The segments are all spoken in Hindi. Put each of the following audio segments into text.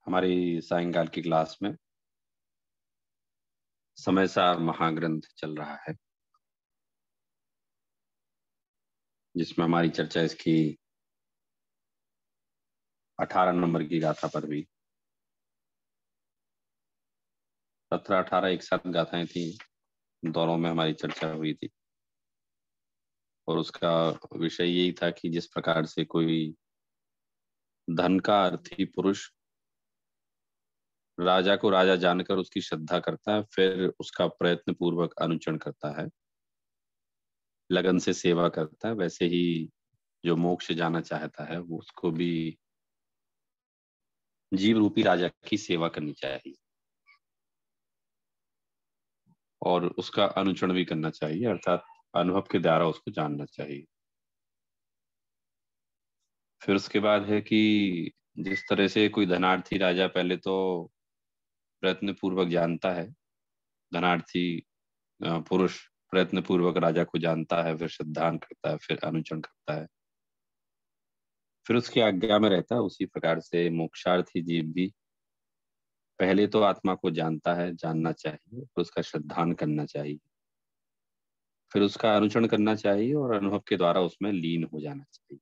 हमारी सायंकाल की क्लास में समय सार महाग्रंथ चल रहा है, जिसमें हमारी चर्चा इसकी 18 नंबर की गाथा पर हुई। 17-18 एक साथ गाथाएं थी, दोनों में हमारी चर्चा हुई थी और उसका विषय यही था कि जिस प्रकार से कोई धन का अर्थी पुरुष राजा को राजा जानकर उसकी श्रद्धा करता है, फिर उसका प्रयत्न पूर्वक अनुचरण करता है, लगन से सेवा करता है, वैसे ही जो मोक्ष जाना चाहता है वो उसको भी जीव रूपी राजा की सेवा करनी चाहिए और उसका अनुचरण भी करना चाहिए, अर्थात अनुभव के द्वारा उसको जानना चाहिए। फिर उसके बाद है कि जिस तरह से कोई धनार्थी राजा पहले तो प्रयत्न पूर्वक जानता है, धनार्थी पुरुष प्रयत्न पूर्वक राजा को जानता है, फिर श्रद्धान करता है, फिर अनुचरण करता है, फिर उसकी आज्ञा में रहता है। उसी प्रकार से मोक्षार्थी जीव भी पहले तो आत्मा को जानता है, जानना चाहिए, फिर उसका श्रद्धान करना चाहिए, फिर उसका अनुचरण करना चाहिए और अनुभव के द्वारा उसमें लीन हो जाना चाहिए।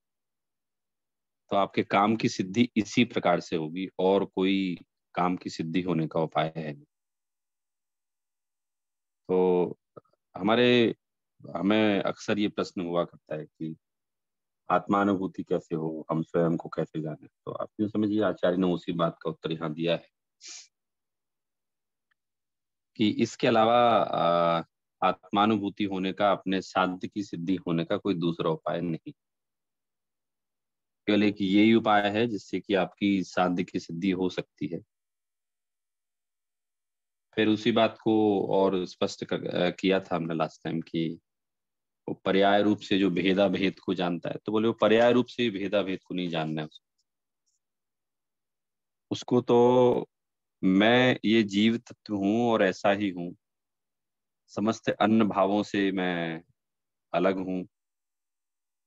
तो आपके काम की सिद्धि इसी प्रकार से होगी और कोई काम की सिद्धि होने का उपाय है नहीं। तो हमारे हमें अक्सर ये प्रश्न हुआ करता है कि आत्मानुभूति कैसे हो, हम स्वयं को कैसे जाने। तो आप यूँ समझिए, आचार्य ने उसी बात का उत्तर यहाँ दिया है कि इसके अलावा आत्मानुभूति होने का, अपने साध्य की सिद्धि होने का कोई दूसरा उपाय नहीं। केवल एक यही उपाय है जिससे कि आपकी साध्य की सिद्धि हो सकती है। फिर उसी बात को और स्पष्ट किया था हमने लास्ट टाइम कि वो पर्याय रूप से जो भेदा भेद को जानता है, तो बोले वो पर्याय रूप से भेदा भेद को नहीं जानना है उसको। तो मैं ये जीव तत्व हूँ और ऐसा ही हूँ, समस्त अन्य भावों से मैं अलग हूँ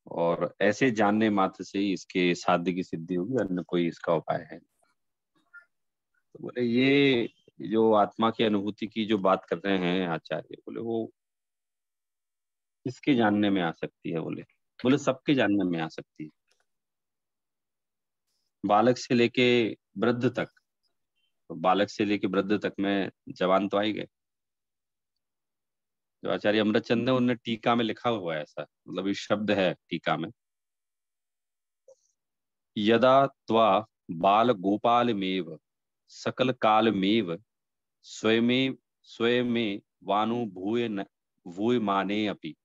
और ऐसे जानने मात्र से ही इसके साध्य की सिद्धि होगी, अन्य कोई इसका उपाय है। तो बोले ये जो आत्मा की अनुभूति की जो बात कर रहे हैं आचार्य, बोले वो किसके जानने में आ सकती है? बोले बोले सबके जानने में आ सकती है, बालक से लेके वृद्ध तक। तो बालक से लेके वृद्ध तक में जवान तो आ ही गए। जो आचार्य अमृतचंद है उनने टीका में लिखा हुआ है ऐसा, मतलब ये शब्द है टीका में, यदा त्वा बाल गोपालमेव सकल कालमेव स्वयं स्वयं वानुभूय भूय माने अपि।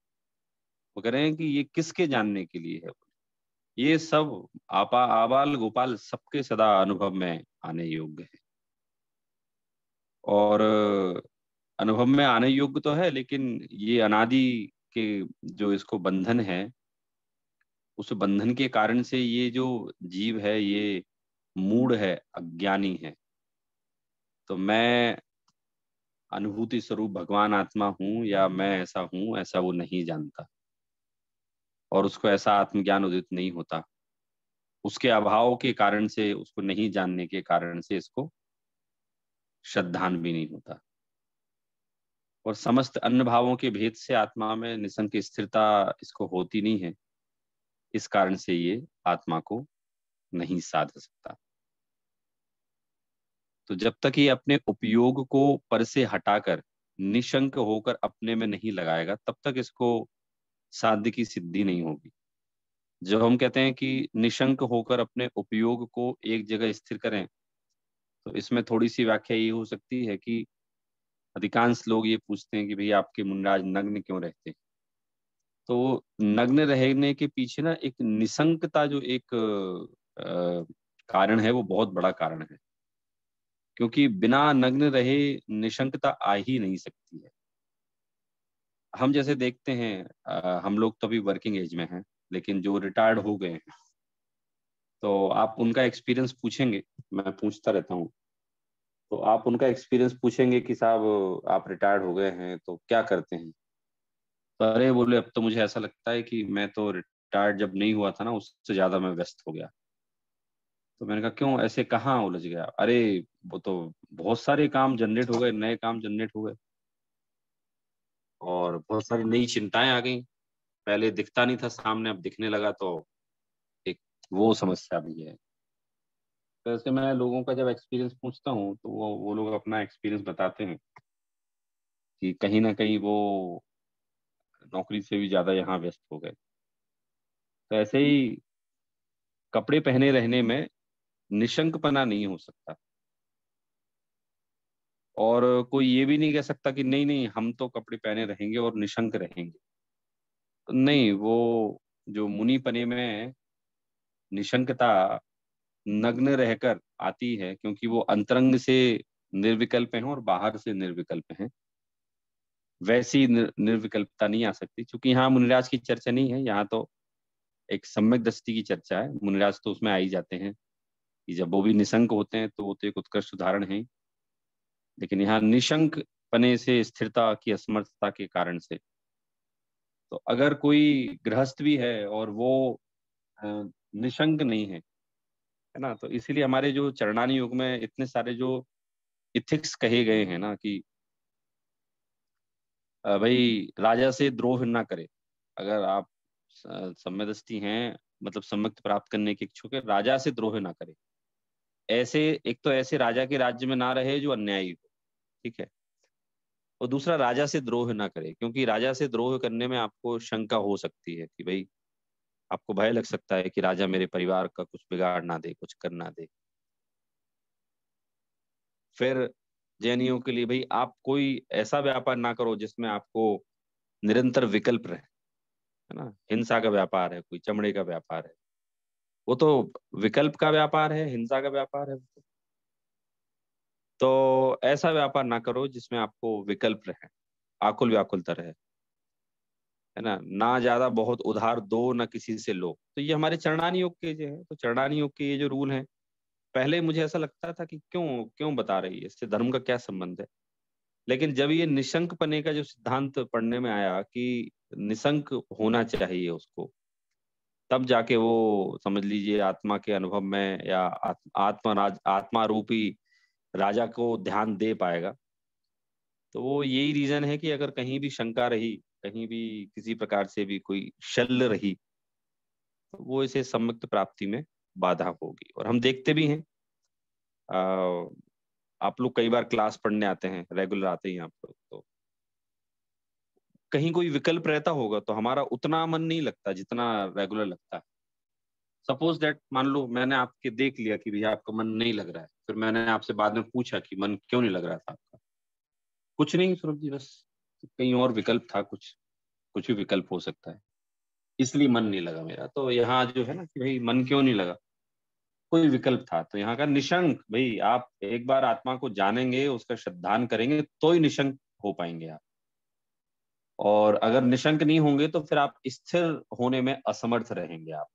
वो कह रहे हैं कि ये किसके जानने के लिए है? ये सब आपा आबाल गोपाल सबके सदा अनुभव में आने योग्य है और अनुभव में आने योग्य तो है, लेकिन ये अनादि के जो इसको बंधन है, उस बंधन के कारण से ये जो जीव है ये मूढ़ है, अज्ञानी है। तो मैं अनुभूति स्वरूप भगवान आत्मा हूँ या मैं ऐसा हूँ, ऐसा वो नहीं जानता और उसको ऐसा आत्मज्ञान उदित नहीं होता। उसके अभाव के कारण से, उसको नहीं जानने के कारण से इसको श्रद्धान भी नहीं होता और समस्त अन्य भावों के भेद से आत्मा में निसंक स्थिरता इसको होती नहीं है। इस कारण से ये आत्मा को नहीं साध सकता। तो जब तक ये अपने उपयोग को पर से हटाकर निशंक होकर अपने में नहीं लगाएगा, तब तक इसको साध्य की सिद्धि नहीं होगी। जब हम कहते हैं कि निशंक होकर अपने उपयोग को एक जगह स्थिर करें, तो इसमें थोड़ी सी व्याख्या ये हो सकती है कि अधिकांश लोग ये पूछते हैं कि भैया आपके मुनिराज नग्न क्यों रहते हैं? तो नग्न रहने के पीछे ना एक निसंकता जो एक कारण है, वो बहुत बड़ा कारण है, क्योंकि बिना नग्न रहे निशंकता आ ही नहीं सकती है। हम जैसे देखते हैं, हम लोग तो अभी वर्किंग एज में हैं, लेकिन जो रिटायर्ड हो गए हैं, तो आप उनका एक्सपीरियंस पूछेंगे, मैं पूछता रहता हूँ, तो आप उनका एक्सपीरियंस पूछेंगे कि साहब आप रिटायर्ड हो गए हैं तो क्या करते हैं? तो अरे बोले अब तो मुझे ऐसा लगता है कि मैं तो रिटायर्ड जब नहीं हुआ था ना, उससे ज्यादा मैं व्यस्त हो गया। तो मैंने कहा क्यों, ऐसे कहाँ उलझ गया? अरे वो तो बहुत सारे काम जनरेट हो गए, नए काम जनरेट हो गए और बहुत सारी नई चिंताएं आ गई। पहले दिखता नहीं था सामने, अब दिखने लगा, तो एक वो समस्या भी है। तो ऐसे मैं लोगों का जब एक्सपीरियंस पूछता हूँ तो वो लोग अपना एक्सपीरियंस बताते हैं कि कहीं ना कहीं वो नौकरी से भी ज्यादा यहाँ व्यस्त हो गए। तो ऐसे ही कपड़े पहने रहने में निशंकपना नहीं हो सकता, और कोई ये भी नहीं कह सकता कि नहीं नहीं हम तो कपड़े पहने रहेंगे और निशंक रहेंगे। तो नहीं, वो जो मुनिपने में निशंकता नग्न रहकर आती है, क्योंकि वो अंतरंग से निर्विकल्प हैं और बाहर से निर्विकल्प हैं। वैसी निर्विकल्पता नहीं आ सकती, क्योंकि यहाँ मुनिराज की चर्चा नहीं है, यहाँ तो एक सम्यक दृष्टि की चर्चा है। मुनिराज तो उसमें आ ही जाते हैं कि जब वो भी निशंक होते हैं तो वो तो एक उत्कृष्ट उदाहरण है। लेकिन यहाँ निशंक पने से स्थिरता की असमर्थता के कारण से, तो अगर कोई गृहस्थ भी है और वो अ, निशंक नहीं है ना, तो इसीलिए हमारे जो चरणानी युग में इतने सारे जो इथिक्स कहे गए हैं ना कि भाई राजा से द्रोह ना करे। अगर आप सम्यदस्ती हैं, मतलब सम्यक्त प्राप्त करने के इच्छुक है, राजा से द्रोह ना करे। ऐसे, एक तो ऐसे राजा के राज्य में ना रहे जो अन्यायी हो, ठीक है, और दूसरा राजा से द्रोह ना करे, क्योंकि राजा से द्रोह करने में आपको शंका हो सकती है कि भाई आपको भय लग सकता है कि राजा मेरे परिवार का कुछ बिगाड़ ना दे, कुछ कर ना दे। फिर जैनियों के लिए भाई आप कोई ऐसा व्यापार ना करो जिसमें आपको निरंतर विकल्प रहे, है ना। हिंसा का व्यापार है, कोई चमड़े का व्यापार है, वो तो विकल्प का व्यापार है, हिंसा का व्यापार है। तो ऐसा व्यापार ना करो जिसमें आपको विकल्प रहे, आकुल व्याकुलता रहे, है ना। ना ज्यादा बहुत उधार दो, ना किसी से लो। तो ये हमारे चरणानी योग के जो है, तो चरणानी योग के ये जो रूल हैं, पहले मुझे ऐसा लगता था कि क्यों क्यों बता रही है, इससे धर्म का क्या संबंध है। लेकिन जब ये निशंक पने का जो सिद्धांत पढ़ने में आया कि निशंक होना चाहिए उसको, तब जाके वो समझ लीजिए आत्मा के अनुभव में या आत्मा रूपी राजा को ध्यान दे पाएगा। तो वो यही रीजन है कि अगर कहीं भी शंका रही, कहीं भी किसी प्रकार से भी कोई शल्य रही, तो वो इसे सम्यक्त प्राप्ति में बाधा होगी। और हम देखते भी हैं, आप लोग कई बार क्लास पढ़ने आते हैं, रेगुलर आते ही हैं आप लोग, तो कहीं कोई विकल्प रहता होगा तो हमारा उतना मन नहीं लगता जितना रेगुलर लगता है। सपोज दैट, मान लो मैंने आपके देख लिया कि भैया आपका मन नहीं लग रहा है, फिर मैंने आपसे बाद में पूछा कि मन क्यों नहीं लग रहा था आपका। कुछ नहीं स्वरूप जी, बस कहीं और विकल्प था, कुछ कुछ भी विकल्प हो सकता है, इसलिए मन नहीं लगा मेरा। तो यहाँ जो है ना कि भाई मन क्यों नहीं लगा, कोई विकल्प था। तो यहाँ का निशंक, भाई आप एक बार आत्मा को जानेंगे, उसका श्रद्धान करेंगे तो ही निशंक हो पाएंगे आप। और अगर निशंक नहीं होंगे तो फिर आप स्थिर होने में असमर्थ रहेंगे आप।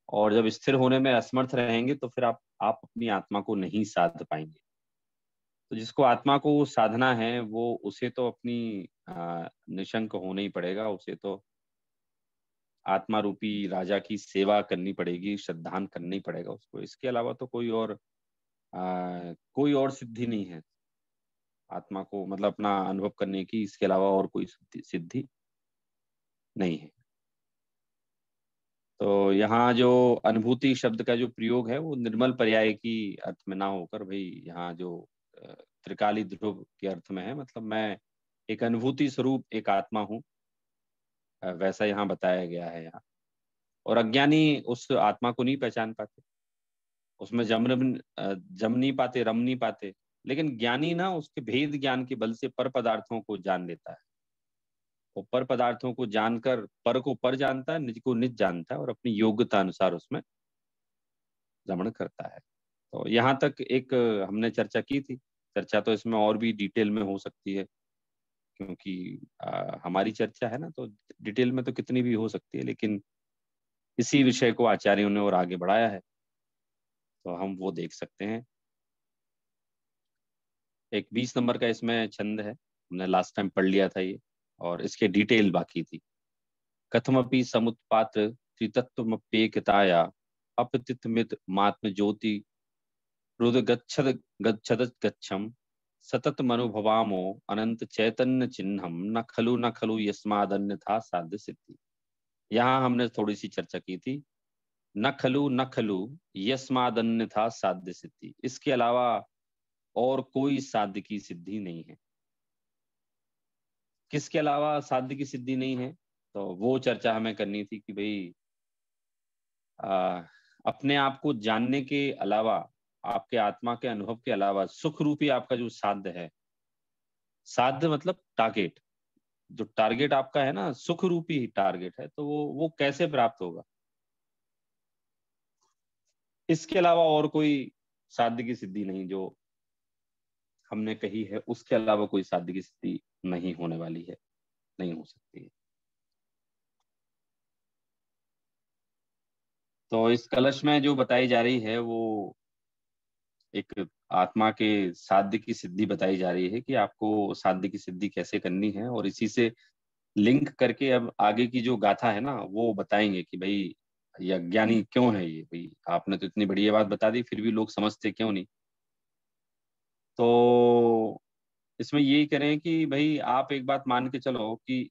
और जब स्थिर होने में असमर्थ रहेंगे तो फिर आप अपनी आत्मा को नहीं साध पाएंगे। तो जिसको आत्मा को साधना है वो उसे तो अपनी निशंक होना ही पड़ेगा, उसे तो आत्मा रूपी राजा की सेवा करनी पड़ेगी, श्रद्धान करना ही पड़ेगा उसको। इसके अलावा तो कोई और सिद्धि नहीं है आत्मा को, मतलब अपना अनुभव करने की, इसके अलावा और कोई सिद्धि नहीं है। तो यहाँ जो अनुभूति शब्द का जो प्रयोग है वो निर्मल पर्याय की अर्थ में ना होकर भाई यहाँ जो त्रिकाली ध्रुव के अर्थ में है, मतलब मैं एक अनुभूति स्वरूप एक आत्मा हूँ, वैसा यहाँ बताया गया है यहाँ। और अज्ञानी उस आत्मा को नहीं पहचान पाते, उसमें जम नहीं पाते, रम नहीं पाते। लेकिन ज्ञानी ना उसके भेद ज्ञान के बल से पर पदार्थों को जान लेता है। वो पर पदार्थों को जानकर पर को पर जानता है, निज को निज जानता है, और अपनी योग्यता अनुसार उसमें रमण करता है। तो यहाँ तक एक हमने चर्चा की थी। चर्चा तो इसमें और भी डिटेल में हो सकती है, क्योंकि हमारी चर्चा है ना, तो डिटेल में तो कितनी भी हो सकती है, लेकिन इसी विषय को आचार्यों ने और आगे बढ़ाया है, तो हम वो देख सकते हैं। एक 20 नंबर का इसमें छंद है, हमने लास्ट टाइम पढ़ लिया था ये, और इसके डिटेल बाकी थी। कथमपि समुत्पात त्रितत्वमप्येकताया अपतित मित मात्म ज्योति रुद गच्छद गच्छद गच्छम सतत मनुभवामो अनंत चैतन्य चिन्हम न खलु यस्मादन्यथा साध्य सिद्धि। यहाँ हमने थोड़ी सी चर्चा की थी। न खलु यस्मादन्यथा साध्य सिद्धि, इसके अलावा और कोई साध्य की सिद्धि नहीं है। किसके अलावा साध्य की सिद्धि नहीं है, तो वो चर्चा हमें करनी थी कि भाई आ, अपने आप को जानने के अलावा, आपके आत्मा के अनुभव के अलावा सुख रूपी आपका जो साध्य है, साध्य मतलब टारगेट, जो टारगेट आपका है ना, सुख रूपी ही टारगेट है, तो वो कैसे प्राप्त होगा। इसके अलावा और कोई साध्य की सिद्धि नहीं, जो हमने कही है उसके अलावा कोई साध्य की सिद्धि नहीं होने वाली है, नहीं हो सकती है। तो इस कलश में जो बताई जा रही है वो एक आत्मा के साध्य की सिद्धि बताई जा रही है कि आपको साध्य की सिद्धि कैसे करनी है, और इसी से लिंक करके अब आगे की जो गाथा है ना वो बताएंगे कि भाई ये अज्ञानी क्यों है, ये भाई आपने तो इतनी बढ़िया बात बता दी फिर भी लोग समझते क्यों नहीं। तो इसमें यही करें कि भाई आप एक बात मान के चलो कि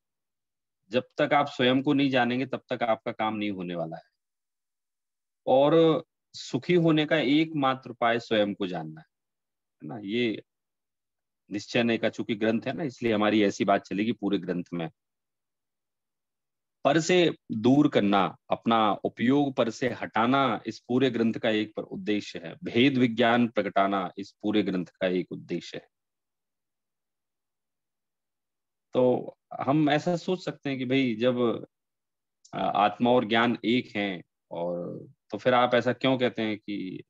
जब तक आप स्वयं को नहीं जानेंगे तब तक आपका काम नहीं होने वाला है। और सुखी होने का एकमात्र उपाय स्वयं को जानना है ना। ये निश्चय ने का चूंकि ग्रंथ है ना, इसलिए हमारी ऐसी बात चलेगी पूरे ग्रंथ में। पर से दूर करना, अपना उपयोग पर से हटाना, इस पूरे ग्रंथ का एक पर उद्देश्य है। भेद विज्ञान प्रकटाना इस पूरे ग्रंथ का एक उद्देश्य है। तो हम ऐसा सोच सकते हैं कि भाई जब आत्मा और ज्ञान एक हैं, और तो फिर आप ऐसा क्यों कहते हैं कि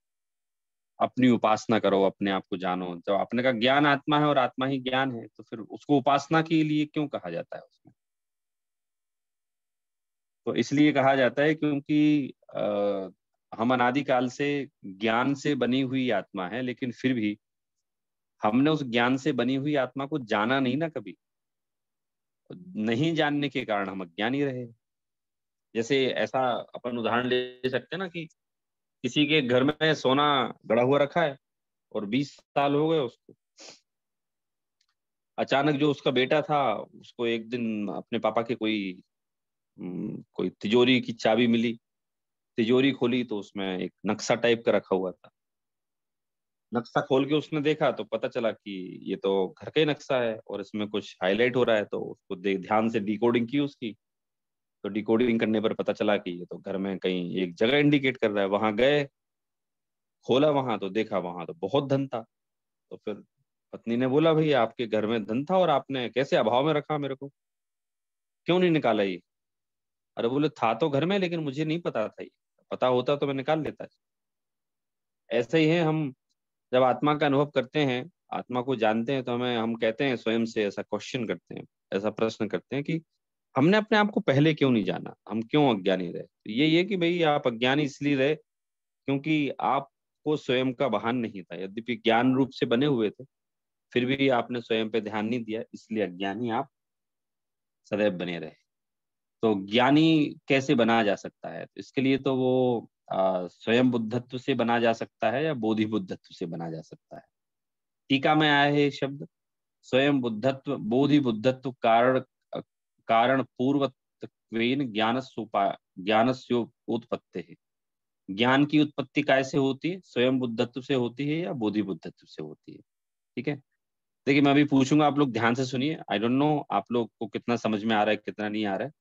अपनी उपासना करो, अपने आप को जानो। जब आपने का ज्ञान आत्मा है और आत्मा ही ज्ञान है, तो फिर उसको उपासना के लिए क्यों कहा जाता है उसमें। तो इसलिए कहा जाता है क्योंकि हम अनादिकाल से ज्ञान से बनी हुई आत्मा है, लेकिन फिर भी हमने उस ज्ञान से बनी हुई आत्मा को जाना नहीं ना कभी। नहीं जानने के कारण हम अज्ञानी रहे। जैसे ऐसा अपन उदाहरण ले सकते हैं ना कि किसी के घर में सोना गड़ा हुआ रखा है और 20 साल हो गए उसको। अचानक जो उसका बेटा था उसको एक दिन अपने पापा के कोई तिजोरी की चाबी मिली। तिजोरी खोली तो उसमें एक नक्शा टाइप का रखा हुआ था। नक्शा खोल के उसने देखा तो पता चला कि ये तो घर का ही नक्शा है और इसमें कुछ हाईलाइट हो रहा है। तो उसको ध्यान से डिकोडिंग की उसकी। तो डिकोडिंग करने पर पता चला कि ये तो घर में कहीं एक जगह इंडिकेट कर रहा है। वहां गए, खोला वहां तो देखा वहां तो बहुत धन था। तो फिर पत्नी ने बोला भाई आपके घर में धन था और आपने कैसे अभाव में रखा, मेरे को क्यों नहीं निकाला ये। अरे बोले था तो घर में लेकिन मुझे नहीं पता था, ये पता होता तो मैं निकाल लेता। ऐसे ही है हम, जब आत्मा का अनुभव करते हैं, आत्मा को जानते हैं, तो हम कहते हैं स्वयं से, ऐसा क्वेश्चन करते हैं, ऐसा प्रश्न करते हैं कि हमने अपने आप को पहले क्यों नहीं जाना, हम क्यों अज्ञानी रहे। तो ये कि भाई आप अज्ञानी इसलिए रहे क्योंकि आपको स्वयं का भान नहीं था। यद्यपि ज्ञान रूप से बने हुए थे, फिर भी आपने स्वयं पे ध्यान नहीं दिया, इसलिए अज्ञानी आप सदैव बने रहे। तो ज्ञानी कैसे बना जा सकता है, तो इसके लिए तो वो स्वयं बुद्धत्व से बना जा सकता है या बोधि बुद्धत्व से बना जा सकता है। टीका में आया है ये शब्द, स्वयं बुद्धत्व बोधि बुद्धत्व कारण कारण पूर्वत्वेन ज्ञानस्योत्पत्ति है। ज्ञान की उत्पत्ति कैसे होती है, स्वयं बुद्धत्व से होती है या बोधि बुद्धत्व से होती है। ठीक है। देखिए मैं अभी पूछूंगा, आप लोग ध्यान से सुनिए। आई डोंट नो आप लोग को कितना समझ में आ रहा है कितना नहीं आ रहा है,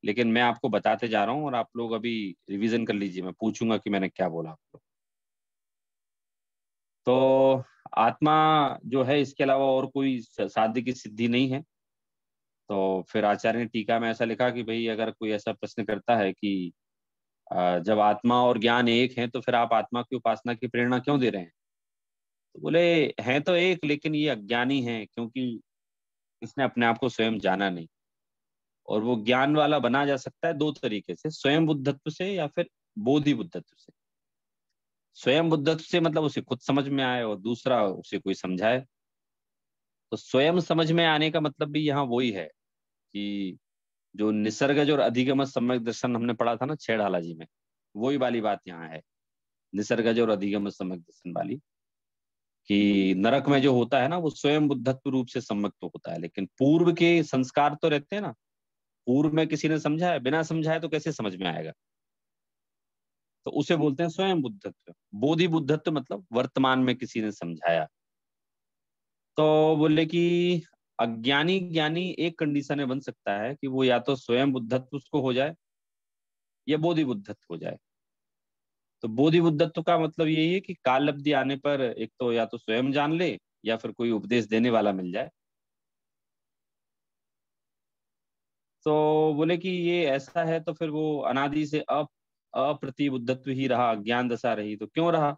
लेकिन मैं आपको बताते जा रहा हूँ और आप लोग अभी रिवीजन कर लीजिए। मैं पूछूंगा कि मैंने क्या बोला आपको। तो आत्मा जो है, इसके अलावा और कोई साध्य की सिद्धि नहीं है। तो फिर आचार्य ने टीका में ऐसा लिखा कि भाई अगर कोई ऐसा प्रश्न करता है कि जब आत्मा और ज्ञान एक है तो फिर आप आत्मा की उपासना की प्रेरणा क्यों दे रहे हैं। तो बोले हैं तो एक, लेकिन ये अज्ञानी है क्योंकि इसने अपने आप को स्वयं जाना नहीं। और वो ज्ञान वाला बना जा सकता है दो तरीके से, स्वयं बुद्धत्व से या फिर बोधि बुद्धत्व से। स्वयं बुद्धत्व से मतलब उसे खुद समझ में आए और दूसरा उसे कोई समझाए। तो स्वयं समझ में आने का मतलब भी यहाँ वही है कि जो निसर्गज और अधिगम सम्यक दर्शन हमने पढ़ा था ना 6 ढाला जी में, वही वाली बात यहाँ है, निसर्गज और अधिगम सम्यक दर्शन वाली, कि नरक में जो होता है ना वो स्वयं बुद्धत्व रूप से सम्यक तो होता है, लेकिन पूर्व के संस्कार तो रहते हैं ना। पूर्व में किसी ने समझाया, बिना समझाए तो कैसे समझ में आएगा, तो उसे बोलते हैं स्वयं बुद्धत्व। बोधि बुद्धत्व मतलब वर्तमान में किसी ने समझाया। तो बोले कि अज्ञानी ज्ञानी एक कंडीशन में बन सकता है कि वो या तो स्वयं बुद्धत्व उसको हो जाए या बोधि बुद्धत्व हो जाए। तो बोधि बुद्धत्व का मतलब यही है कि काल लब्धि आने पर एक तो या तो स्वयं जान ले या फिर कोई उपदेश देने वाला मिल जाए। तो बोले कि ये ऐसा है तो फिर वो अनादि से अप्रतिबुद्धत्व ही रहा, अज्ञान दशा रही, तो क्यों रहा?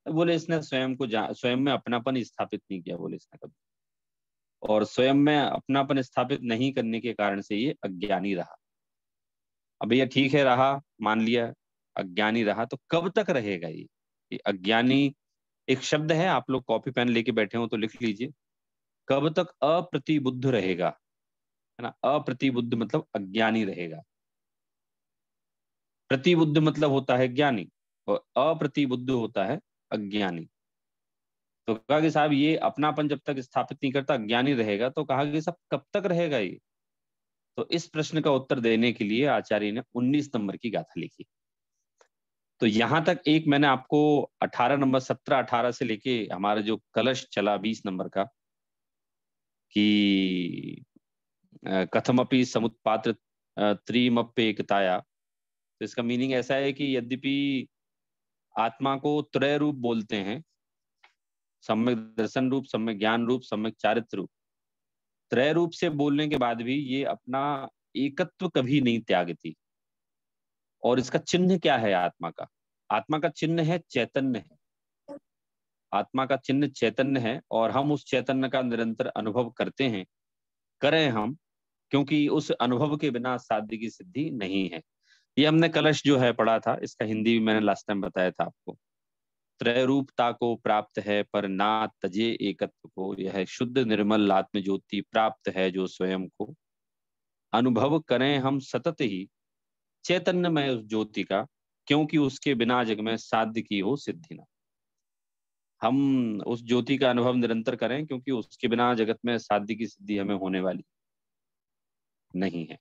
तो बोले इसने स्वयं में अपनापन स्थापित नहीं किया, बोले इसने कभी, और स्वयं में अपनापन स्थापित नहीं करने के कारण से ये अज्ञानी रहा। अब ये ठीक है, रहा, मान लिया अज्ञानी रहा, तो कब तक रहेगा ये अज्ञानी? एक शब्द है, आप लोग कॉपी पेन लेके बैठे हो तो लिख लीजिए, कब तक अप्रतिबुद्ध रहेगा, है ना। अप्रतिबुद्ध मतलब अज्ञानी रहेगा, प्रतिबुद्ध मतलब होता है ज्ञानी, और अप्रतिबुद्ध होता है अज्ञानी। तो कहा कि साहब ये अपनापन जब तक स्थापित नहीं करता अज्ञानी रहेगा, तो कहा कि साहब कब तक रहेगा ये? तो इस प्रश्न का उत्तर देने के लिए आचार्य ने 19 नंबर की गाथा लिखी। तो यहां तक एक मैंने आपको 18 नंबर, 17 18 से लेके हमारा जो कलश चला 20 नंबर का, कि कथमपि समुत्पात्र त्रिमप्येकताया। तो इसका मीनिंग ऐसा है कि यद्यपि आत्मा को त्रय रूप बोलते हैं, सम्यक दर्शन रूप, सम्यक ज्ञान रूप, सम्यक चारित्र रूप, त्रय रूप से बोलने के बाद भी ये अपना एकत्व कभी नहीं त्यागती। और इसका चिन्ह क्या है आत्मा का? आत्मा का चिन्ह है चैतन्य है। आत्मा का चिन्ह चैतन्य है, और हम उस चैतन्य का निरंतर अनुभव करते हैं, करें हम, क्योंकि उस अनुभव के बिना साध्य की सिद्धि नहीं है। ये हमने कलश जो है पढ़ा था, इसका हिंदी भी मैंने लास्ट टाइम बताया था आपको। त्रय रूपता को प्राप्त है पर ना तजे एकत्व को, यह शुद्ध निर्मल आत्म ज्योति प्राप्त है जो स्वयं को, अनुभव करें हम सतत ही चैतन्यमय उस ज्योति का, क्योंकि उसके बिना जग में साध्य की हो सिद्धि ना। हम उस ज्योति का अनुभव निरंतर करें, क्योंकि उसके बिना जगत में साध्य की सिद्धि हमें होने वाली नहीं है।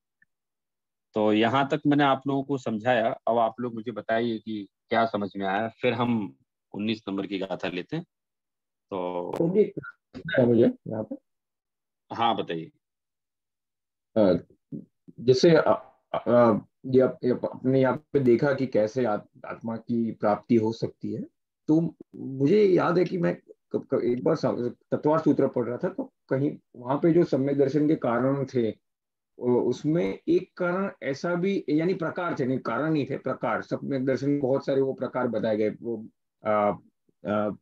तो यहाँ तक मैंने आप लोगों को समझाया। अब आप लोग मुझे बताइए कि क्या समझ में आया, फिर हम 19 नंबर की गाथा लेते हैं। तो तो भी है मुझे यहाँ पे हाँ बताइए। अ, जैसे ये अपने यहाँ पे देखा कि कैसे आत्मा की प्राप्ति हो सकती है। तो मुझे याद है कि मैं एक बार तत्वार सूत्र पढ़ रहा था, तो कहीं वहां पे जो सम्यक दर्शन के कारण थे, उसमें एक कारण ऐसा भी, यानी प्रकार थे, नहीं कारण नहीं थे, प्रकार। सम्यक दर्शन में बहुत सारे वो प्रकार बताए गए, वो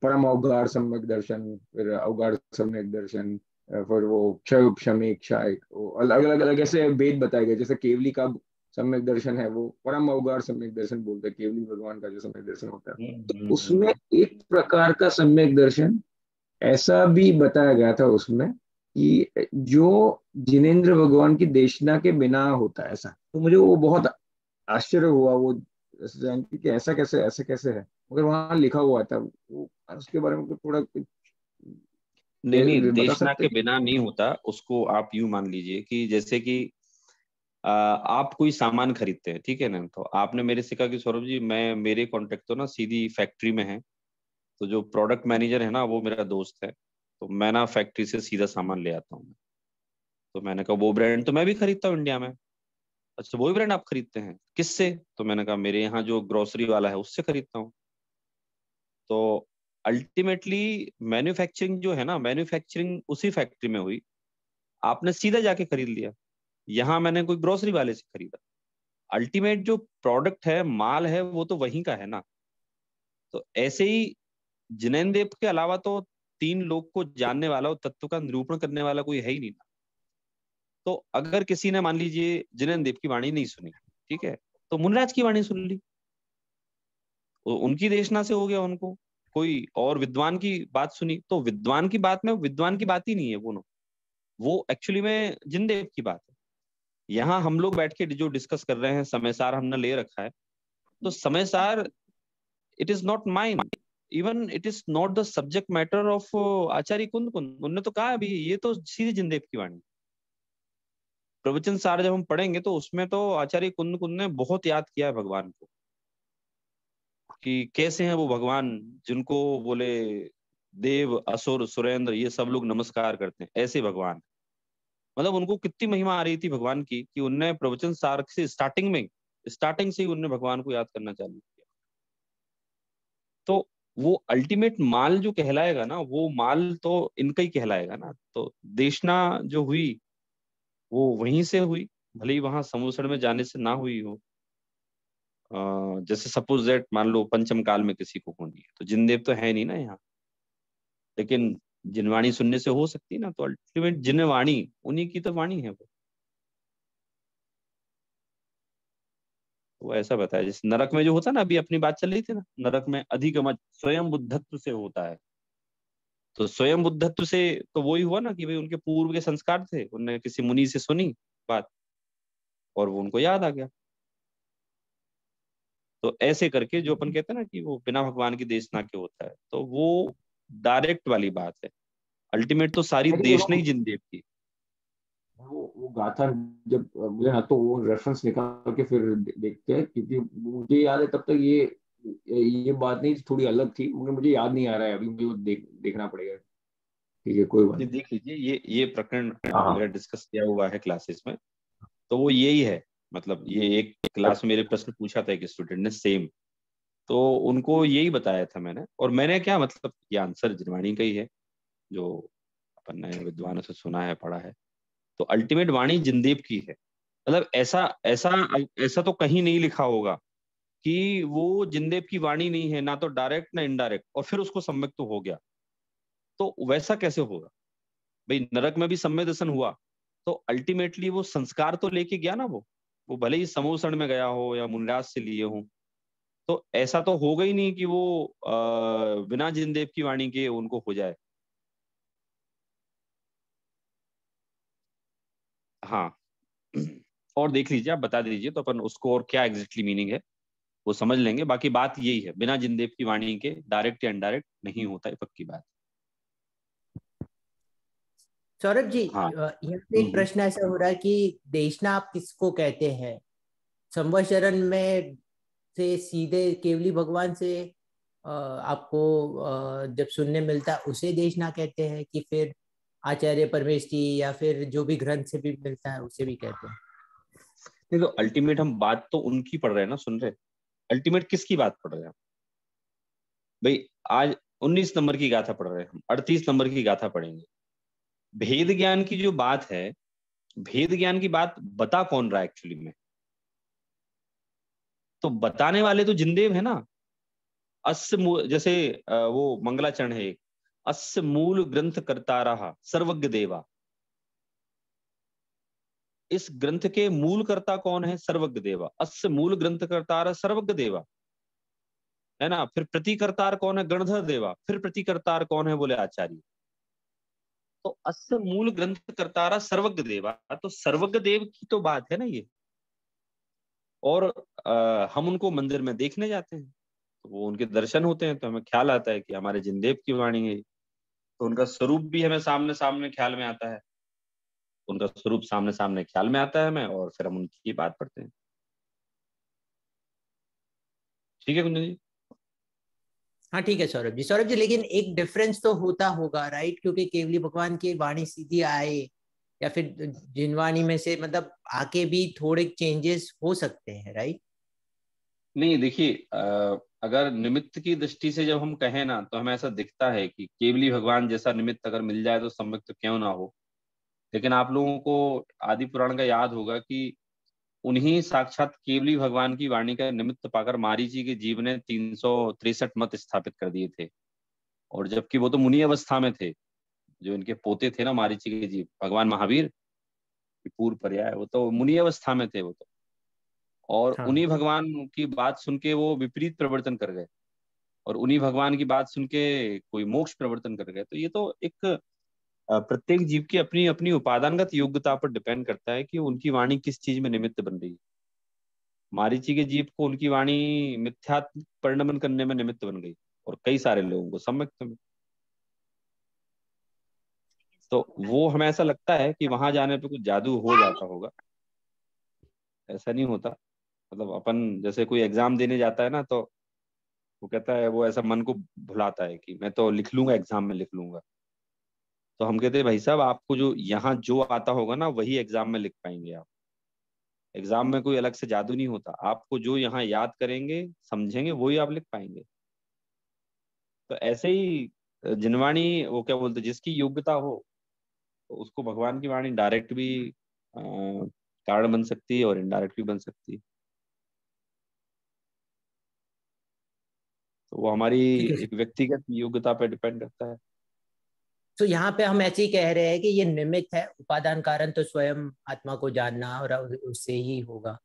परम अवगाढ़ सम्यक दर्शन, फिर अवगाढ़ सम्यक दर्शन, फिर वो क्षय क्षमिक क्षय, अलग अलग अलग ऐसे भेद बताए गए। जैसे केवली का सम्यक दर्शन है, वो परम अवगाढ़ सम्यक दर्शन बोलते हैं, केवली भगवान का जो सम्यक दर्शन होता है। तो उसमें हम्म। एक प्रकार का सम्यक दर्शन ऐसा भी बताया गया था उसमें, कि जो जिनेंद्र भगवान की देशना के बिना होता है ऐसा। तो मुझे वो बहुत आश्चर्य हुआ, वो जान के कि ऐसा कैसे है, मगर वहां लिखा हुआ था वो। उसके बारे में थोड़ा कुछ नहीं नहीं, बता देशना सकते के हैं? बिना नहीं होता। उसको आप यूं मान लीजिए कि जैसे कि आप कोई सामान खरीदते हैं, ठीक है ना, तो आपने मेरे से कहा कि सौरभ जी, मैं मेरे कांटेक्ट तो ना सीधी फैक्ट्री में है, तो जो प्रोडक्ट मैनेजर है ना वो मेरा दोस्त है, तो मैं ना फैक्ट्री से सीधा सामान ले आता हूँ। तो मैंने कहा वो ब्रांड तो मैं भी खरीदता हूँ इंडिया में। अच्छा, वही ब्रांड आप खरीदते हैं, किससे? तो मैंने कहा मेरे यहाँ जो ग्रोसरी वाला है उससे खरीदता हूँ। तो अल्टीमेटली मैन्युफैक्चरिंग जो है ना, मैन्युफैक्चरिंग उसी फैक्ट्री में हुई, आपने सीधा जाके खरीद लिया। यहाँ मैंने कोई ग्रोसरी वाले से खरीदा। अल्टीमेट जो प्रोडक्ट है, माल है, वो तो वहीं का है ना। तो ऐसे ही जिनेन देव के अलावा तो तीन लोग को जानने वाला और तत्व का निरूपण करने वाला कोई है ही नहीं ना। तो अगर किसी ने मान लीजिए जिनेन देव की वाणी नहीं सुनी, ठीक है, तो मुनराज की वाणी सुन ली, उनकी देशना से हो गया उनको। कोई और विद्वान की बात सुनी, तो विद्वान की बात में विद्वान की बात ही नहीं है वो एक्चुअली में जिनदेव की बात है। यहाँ हम लोग बैठ के जो डिस्कस कर रहे हैं, समय सार हमने ले रखा है, तो Samay Sar it is not mine, even it is not the subject matter of Acharya Kund Kund. उन्होंने तो कहा अभी ये तो सीधे जिनदेव की वाणी। प्रवचन सार जब हम पढ़ेंगे तो उसमें तो आचार्य कुंद कुंद ने बहुत याद किया है भगवान को, कि कैसे हैं वो भगवान जिनको बोले देव असुर सुरेंद्र ये सब लोग नमस्कार करते हैं, ऐसे भगवान। मतलब उनको कितनी महिमा आ रही थी भगवान की कि उनने प्रवचन सार से स्टार्टिंग से ही उनने भगवान को याद करना चालू किया। तो वो अल्टीमेट माल जो कहलाएगा ना, वो माल तो इनका ही कहलाएगा ना। तो देशना जो हुई वो वहीं से हुई, भले ही वहां समूसण में जाने से ना हुई हो। जैसे सपोज दैट मान लो पंचम काल में किसी को होनी है, तो जिनदेव तो है नहीं ना यहाँ, लेकिन जिनवाणी सुनने से हो सकती है ना। तो अल्टीमेट जिनवाणी उन्हीं की तो वाणी है वो। वो ऐसा बताया जैसे नरक में जो होता है ना, अभी अपनी बात चल रही थी ना, नरक में अधिगम स्वयं बुद्धत्व से होता है। तो स्वयं बुद्धत्व से तो वही हुआ ना कि भाई उनके पूर्व के संस्कार थे, उनने किसी मुनि से सुनी बात और वो उनको याद आ गया। तो ऐसे करके जो अपन कहते हैं ना कि वो बिना भगवान की देशना के होता है, तो वो डायरेक्ट वाली बात है। अल्टीमेट तो सारी लेकिन देशना ही जिनदेव की। वो गाथा जब मुझे ना तो वो रेफरेंस निकाल के फिर देखते हैं, क्योंकि मुझे याद है तब तक ये बात नहीं थोड़ी अलग थी, मगर मुझे याद नहीं आ रहा है अभी, मुझे वो देखना पड़ेगा। ठीक है, कोई बात ये नहीं। देख लीजिए, ये प्रकरण हाँ मेरा डिस्कस किया हुआ है क्लासेस में। तो वो यही है। मतलब ये एक क्लास में मेरे प्रश्न पूछा था एक स्टूडेंट ने सेम, तो उनको यही बताया था मैंने। और मैंने क्या मतलब ये आंसर जिनवाणी का ही है जो अपन ने विद्वानों से सुना है पढ़ा है। तो अल्टीमेट वाणी जिनदेव की है। मतलब ऐसा ऐसा ऐसा तो कहीं नहीं लिखा होगा कि वो जिनदेव की वाणी नहीं है, ना तो डायरेक्ट ना इनडायरेक्ट, और फिर उसको सम्यक तो हो गया। तो वैसा कैसे होगा भाई? नरक में भी सम्यक दर्शन हुआ, तो अल्टीमेटली वो संस्कार तो लेके गया ना। वो भले ही समूसण में गया हो या मुनिराज से लिए हो, तो ऐसा तो होगा ही नहीं कि वो बिना जिनदेव की वाणी के उनको हो जाए। हाँ। और देख लीजिए, आप बता दीजिए तो अपन उसको और क्या एग्जैक्टली मीनिंग है वो समझ लेंगे। बाकी बात यही है, बिना जिनदेव की वाणी के डायरेक्ट या इनडायरेक्ट नहीं होता है, पक्की बात। सौरभ जी, हाँ। यहाँ पे एक प्रश्न ऐसा हो रहा है कि देशना आप किसको कहते हैं? संवत्सरण में से सीधे केवली भगवान से आपको जब सुनने मिलता है उसे देशना कहते हैं, कि फिर आचार्य परमेश जी या फिर जो भी ग्रंथ से भी मिलता है उसे भी कहते हैं? नहीं तो अल्टीमेट हम बात तो उनकी पढ़ रहे हैं ना, सुन रहे। अल्टीमेट किसकी बात पढ़ रहे हैं भाई? आज 19 नंबर की गाथा पढ़ रहे हैं, हम 38 नंबर की गाथा पढ़ेंगे। भेद ज्ञान की जो बात है, भेद ज्ञान की बात बता कौन रहा है एक्चुअली में? तो बताने वाले तो जिनदेव है ना। जैसे वो मंगलाचरण है एक, अस्य मूल ग्रंथ करता रहा सर्वज्ञ देवा। इस ग्रंथ के मूल कर्ता कौन है? सर्वज्ञ देवा। अस्य मूल ग्रंथ करता रहा सर्वज्ञ देवा, है ना। फिर प्रतिकर्तार कौन है? गणधर देवा। फिर प्रतिकर्तार कौन है? बोले आचार्य। तो अस्य मूल ग्रंथ करतारा सर्वज्ञ देवा, तो सर्वज्ञ देव की तो बात है ना ये। और हम उनको मंदिर में देखने जाते हैं, तो वो उनके दर्शन होते हैं, तो हमें ख्याल आता है कि हमारे जिनदेव की वाणी है। तो उनका स्वरूप भी हमें सामने सामने ख्याल में आता है। उनका स्वरूप सामने सामने ख्याल में आता है हमें, और फिर हम उनकी बात पढ़ते हैं। ठीक है कुंदन जी? हाँ ठीक है सौरभ जी। सौरभ जी, लेकिन एक डिफरेंस तो होता होगा, राइट? क्योंकि केवली भगवान की वाणी सीधी आए या फिर जिनवाणी में से मतलब आके भी थोड़े चेंजेस हो सकते हैं, राइट? नहीं देखिए, अगर निमित्त की दृष्टि से जब हम कहें ना, तो हमें ऐसा दिखता है कि केवली भगवान जैसा निमित्त अगर मिल जाए तो सम्यक तो क्यों ना हो। लेकिन आप लोगों को आदि पुराण का याद होगा कि उन्हीं साक्षात केवली भगवान की वाणी का निमित्त पाकर मारीची के जीव ने 363 मत स्थापित कर दिए थे। और जबकि वो तो मुनि अवस्था में थे, जो इनके पोते थे ना मारीची के जीव, भगवान महावीर की पूर्व पर्याय, वो तो मुनि अवस्था में थे वो तो। और हाँ। उन्हीं भगवान की बात सुन के वो विपरीत प्रवर्तन कर गए, और उन्हीं भगवान की बात सुन के कोई मोक्ष प्रवर्तन कर गए। तो ये तो एक प्रत्येक जीव की अपनी अपनी उपादानगत योग्यता पर डिपेंड करता है कि उनकी वाणी किस चीज में निमित्त बन रही है। मारीची के जीभ को उनकी वाणी मिथ्यात्व परिणमन करने में निमित्त बन गई, और कई सारे लोगों को सम्यक में। तो वो हमें ऐसा लगता है कि वहां जाने पे कुछ जादू हो जाता होगा, ऐसा नहीं होता। मतलब अपन जैसे कोई एग्जाम देने जाता है ना, तो वो कहता है, वो ऐसा मन को भुलाता है कि मैं तो लिख लूंगा, एग्जाम में लिख लूंगा। तो हम कहते हैं भाई साहब, आपको जो यहाँ जो आता होगा ना, वही एग्जाम में लिख पाएंगे आप। एग्जाम में कोई अलग से जादू नहीं होता, आपको जो यहाँ याद करेंगे समझेंगे वही आप लिख पाएंगे। तो ऐसे ही जिनवाणी, वो क्या बोलते, जिसकी योग्यता हो, तो उसको भगवान की वाणी डायरेक्ट भी कारण बन सकती है और इनडायरेक्ट भी बन सकती है। तो वो हमारी ठीक है। एक व्यक्तिगत योग्यता पर डिपेंड करता है। तो यहाँ पे हम ऐसे ही कह रहे हैं कि ये निमित्त है, उपादान कारण तो स्वयं आत्मा को जानना और उससे ही होगा।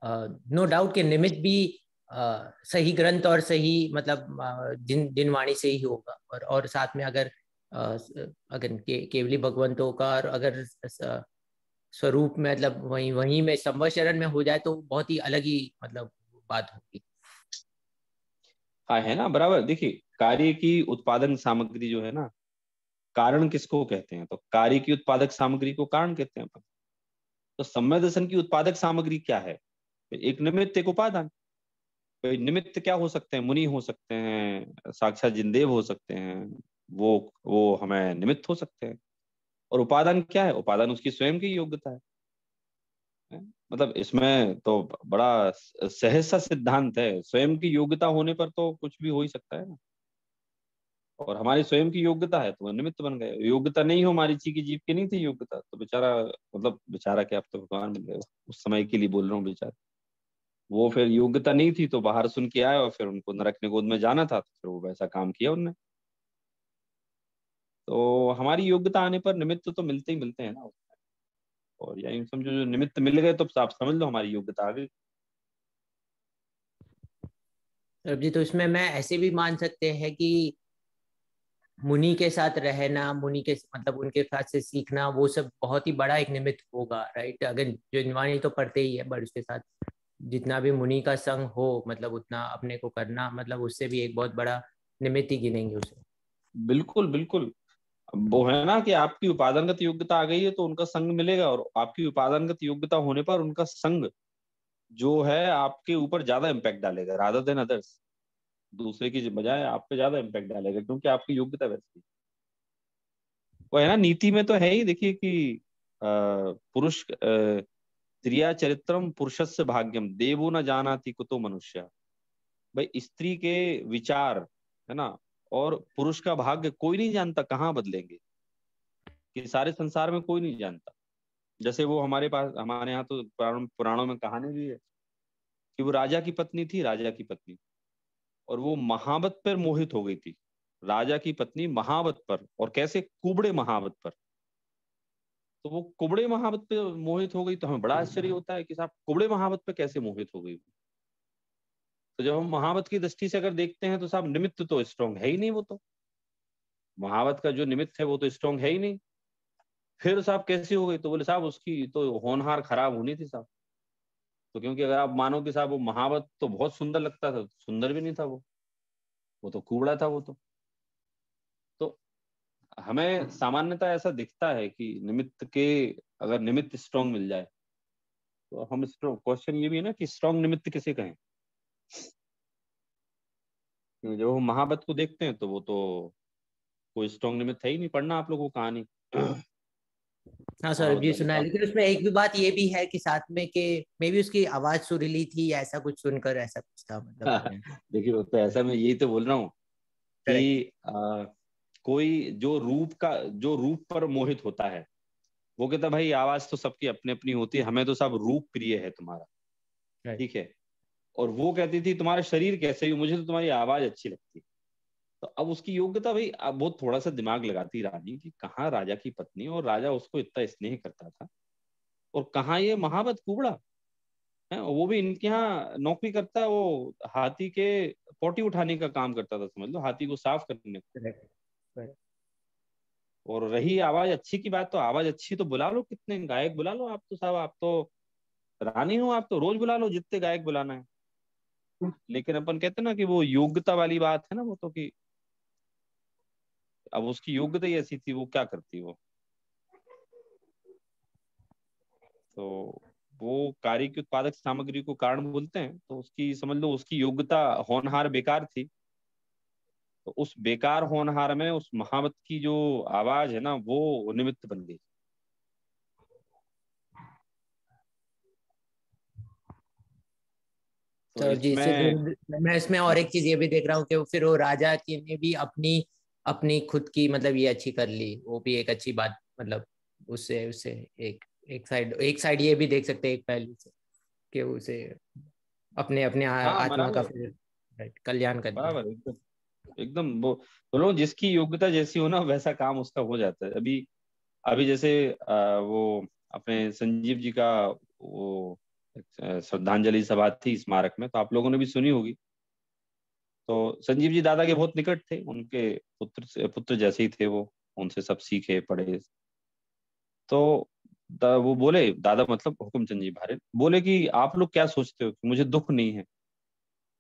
नो डाउट कि निमित्त भी सही ग्रंथ और सही मतलब जिन वाणी से ही होगा। और साथ में अगर अगर केवली भगवंतों का, और अगर स्वरूप में मतलब वहीं वहीं में संवत्सरण में हो जाए तो बहुत ही अलग ही मतलब बात होगी। हाँ, है ना, बराबर। देखिए, कार्य की उत्पादन सामग्री जो है ना, कारण किसको कहते हैं? तो कार्य की उत्पादक सामग्री को कारण कहते हैं अपन। तो सम्यक दर्शन की उत्पादक सामग्री क्या है? एक निमित्त, एक उपादान। तो निमित्त क्या हो सकते हैं? मुनि हो सकते हैं, साक्षात जिनदेव हो सकते हैं, वो हमें निमित्त हो सकते हैं। और उपादान क्या है? उपादान उसकी स्वयं की योग्यता है। मतलब इसमें तो बड़ा सहज सा सिद्धांत है, स्वयं की योग्यता होने पर तो कुछ भी हो ही सकता है ना। और हमारी स्वयं की योग्यता है तो वह निमित्त बन गए। योग्यता नहीं हो, मारीची की जीभ की नहीं थी योग्यता, तो बेचारा, मतलब बेचारा क्या, अब तो भगवान बन गए, उस समय के लिए बोल रहा हूँ, बेचारा। वो फिर योग्यता नहीं थी तो बाहर सुन के आए, और फिर उनको नरक निगोद में जाना था, तो फिर वो वैसा काम किया उनने। तो हमारी योग्यता आने पर निमित्त तो मिलते ही मिलते हैं ना। और या यूं समझो, जो निमित्त मिल गए तो आप समझ लो हमारी योग्यता आ गई। जी, तो इसमें मैं ऐसे भी मान सकते हैं कि मुनि के साथ रहना, मुनि के मतलब उनके साथ से सीखना, वो सब बहुत ही बड़ा एक निमित्त होगा, राइट? अगर जिनवाणी तो पढ़ते ही है, बट उसके साथ जितना भी मुनि का संग हो मतलब उतना अपने को करना, मतलब उससे भी एक बहुत बड़ा निमित्त ही गिनेंगे उसे। बिल्कुल बिल्कुल। अब वो है ना कि आपकी उपादानगत योग्यता आ गई है तो उनका संग मिलेगा, और आपकी उपादानगत योग्यता होने पर उनका संग जो है आपके ऊपर ज्यादा इम्पैक्ट डालेगा, रादर देन अदर्स। दूसरे की बजाय आप पे ज्यादा इम्पैक्ट डालेगा, क्योंकि आपकी योग्यता वैसी है। वो है ना, नीति में तो है ही, देखिए कि पुरुष स्त्रिया चरित्रम पुरुषस्य भाग्यम देवो न जानाति कुतो मनुष्य। भाई, स्त्री के विचार, है ना, और पुरुष का भाग्य कोई नहीं जानता कहाँ बदलेंगे, कि सारे संसार में कोई नहीं जानता। जैसे वो हमारे पास, हमारे यहाँ तो पुराणों में कहानी भी है कि वो राजा की पत्नी थी, राजा की पत्नी, और वो महावत पर मोहित हो गई थी। राजा की पत्नी महावत पर, और कैसे? कुबड़े महावत पर। तो वो कुबड़े महावत पे मोहित हो गई, तो हमें बड़ा आश्चर्य होता है कि साहब कुबड़े महावत पे कैसे मोहित हो गई। तो जब हम महावत की दृष्टि से अगर देखते हैं तो साहब निमित्त तो स्ट्रांग है ही नहीं, वो तो महावत का जो निमित्त है वो तो स्ट्रांग है ही नहीं। फिर साहब कैसी हो गई? तो बोले साहब उसकी तो होनहार खराब होनी थी साहब। तो क्योंकि अगर आप मानो कि साहब वो महावत तो बहुत सुंदर लगता था, सुंदर भी नहीं था वो तो कुबड़ा था वो तो हमें सामान्यतः ऐसा दिखता है कि निमित्त के, अगर निमित्त स्ट्रांग मिल जाए तो हम स्ट्रांग, क्वेश्चन ये भी है ना कि स्ट्रांग निमित्त किसे कहें। जब हम महावत को देखते हैं तो वो तो कोई स्ट्रांग निमित्त है ही नहीं। पढ़ना आप लोगों को कहानी हाँ सर महावत जी, वाली सुना है, कहानी। लेकिन उसमें एक भी बात ये भी है कि साथ में कि मे बी उसकी आवाज सुरीली थी या ऐसा कुछ, सुनकर ऐसा कुछ था मतलब। देखिए, वो तो ऐसा, मैं यही तो बोल रहा हूँ करेक्ट। कि कोई जो रूप पर मोहित होता है, वो कहता है भाई आवाज तो सबकी अपनी अपनी होती है, हमें तो सब रूप प्रिय है तुम्हारा, राइट। ठीक है। और वो कहती थी तुम्हारा शरीर कैसे ही, मुझे तो तुम्हारी आवाज अच्छी लगती है। तो अब उसकी योग्यता, भाई अब वो थोड़ा सा दिमाग लगाती रानी कि कहाँ राजा की पत्नी, और राजा उसको इतना स्नेह करता था, और कहाँ ये महावत कुबड़ा है, वो भी इनके यहाँ नौकरी करता है, वो हाथी के पोटी उठाने का काम करता था, समझ लो, हाथी को साफ करने। करेक्ट। और रही आवाज अच्छी की बात, तो आवाज अच्छी तो बुला लो, कितने गायक बुला लो आप तो साहब, आप तो रानी हो आप तो रोज बुला लो जितने गायक बुलाना है, लेकिन अपन कहते हैं ना कि वो योग्यता वाली बात है ना, वो तो कि अब उसकी योग्यता ही ऐसी थी, वो क्या करती वो। तो वो कार्य की उत्पादक सामग्री को कारण बोलते हैं, तो उसकी समझ लो उसकी योग्यता होनहार बेकार थी। तो उस बेकार होनहार में उस महावत की जो आवाज है ना, वो निमित्त बन गई। तो तो जी इसमें मैं इसमें और एक चीज ये भी देख रहा हूँ कि फिर वो राजा की ने भी अपनी अपनी खुद की मतलब ये अच्छी कर ली, वो भी एक अच्छी बात मतलब उससे उससे एक एक साइड ये भी देख सकते हैं एक पहलू से कि उसे अपने अपने हाँ आत्मा का बराबर फिर कल्याण कर दिया। बराबर एकदम एकदम वो बोलो जिसकी योग्यता जैसी हो ना वैसा काम उसका हो जाता है। अभी अभी जैसे वो अपने संजीव जी का वो श्रद्धांजलि सभा थी स्मारक में, तो आप लोगों ने भी सुनी होगी। तो संजीव जी दादा के बहुत निकट थे, उनके पुत्र जैसे ही थे वो, उनसे सब सीखे पढ़े। तो वो बोले, दादा मतलब हुकुमचंद जी भारे बोले कि आप लोग क्या सोचते हो कि मुझे दुख नहीं है।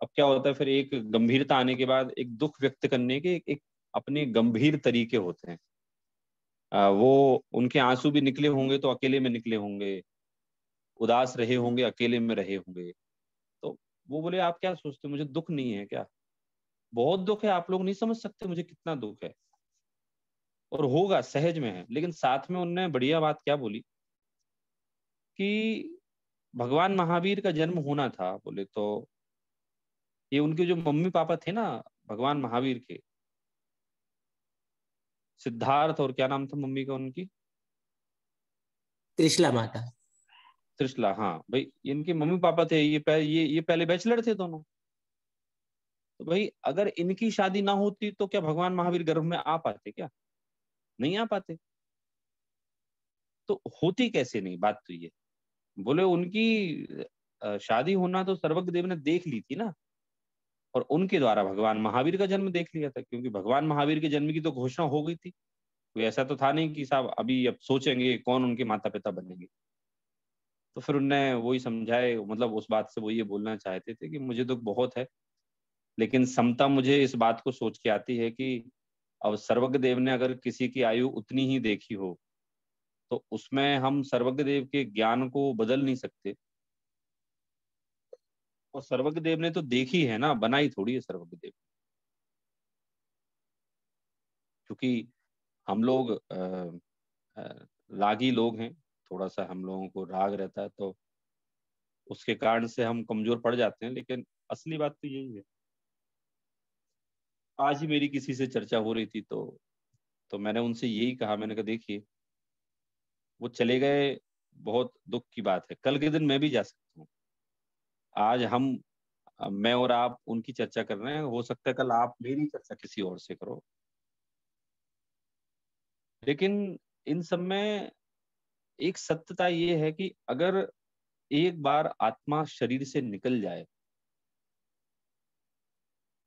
अब क्या होता है फिर एक गंभीरता आने के बाद एक दुख व्यक्त करने के एक अपने गंभीर तरीके होते हैं। वो उनके आंसू भी निकले होंगे तो अकेले में निकले होंगे, उदास रहे होंगे अकेले में रहे होंगे। तो वो बोले आप क्या सोचते हो मुझे दुख नहीं है क्या। बहुत दुख है, आप लोग नहीं समझ सकते मुझे कितना दुख है, और होगा सहज में है। लेकिन साथ में उनने बढ़िया बात क्या बोली कि भगवान महावीर का जन्म होना था बोले तो ये उनके जो मम्मी पापा थे ना भगवान महावीर के, सिद्धार्थ और क्या नाम था मम्मी का उनकी, त्रिशला माता। त्रिशला। हाँ भाई इनके मम्मी पापा थे, ये पहले बैचलर थे दोनों। तो भाई अगर इनकी शादी ना होती तो क्या भगवान महावीर गर्भ में आ पाते क्या, नहीं आ पाते। तो होती कैसे नहीं, बात तो ये बोले उनकी शादी होना तो सर्वज्ञ देव ने देख ली थी ना, और उनके द्वारा भगवान महावीर का जन्म देख लिया था, क्योंकि भगवान महावीर के जन्म की तो घोषणा हो गई थी। कोई ऐसा तो था नहीं कि साहब अभी अब सोचेंगे कौन उनके माता पिता बनेंगे। तो फिर उनने वही समझाए, मतलब उस बात से वो ये बोलना चाहते थे कि मुझे दुख बहुत है, लेकिन समता मुझे इस बात को सोच के आती है कि अब सर्वज्ञ देव ने अगर किसी की आयु उतनी ही देखी हो तो उसमें हम सर्वज्ञ देव के ज्ञान को बदल नहीं सकते। और सर्वज्ञ देव ने तो देखी है ना, बनाई थोड़ी है सर्वज्ञ देव। क्योंकि हम लोग रागी लोग हैं, थोड़ा सा हम लोगों को राग रहता है, तो उसके कारण से हम कमजोर पड़ जाते हैं। लेकिन असली बात तो यही है। आज ही मेरी किसी से चर्चा हो रही थी, तो मैंने उनसे यही कहा, मैंने कहा देखिए वो चले गए, बहुत दुख की बात है, कल के दिन मैं भी जा सकता हूँ। आज मैं और आप उनकी चर्चा कर रहे हैं, हो सकता है कल आप मेरी चर्चा किसी और से करो। लेकिन इन सब में एक सत्यता ये है कि अगर एक बार आत्मा शरीर से निकल जाए,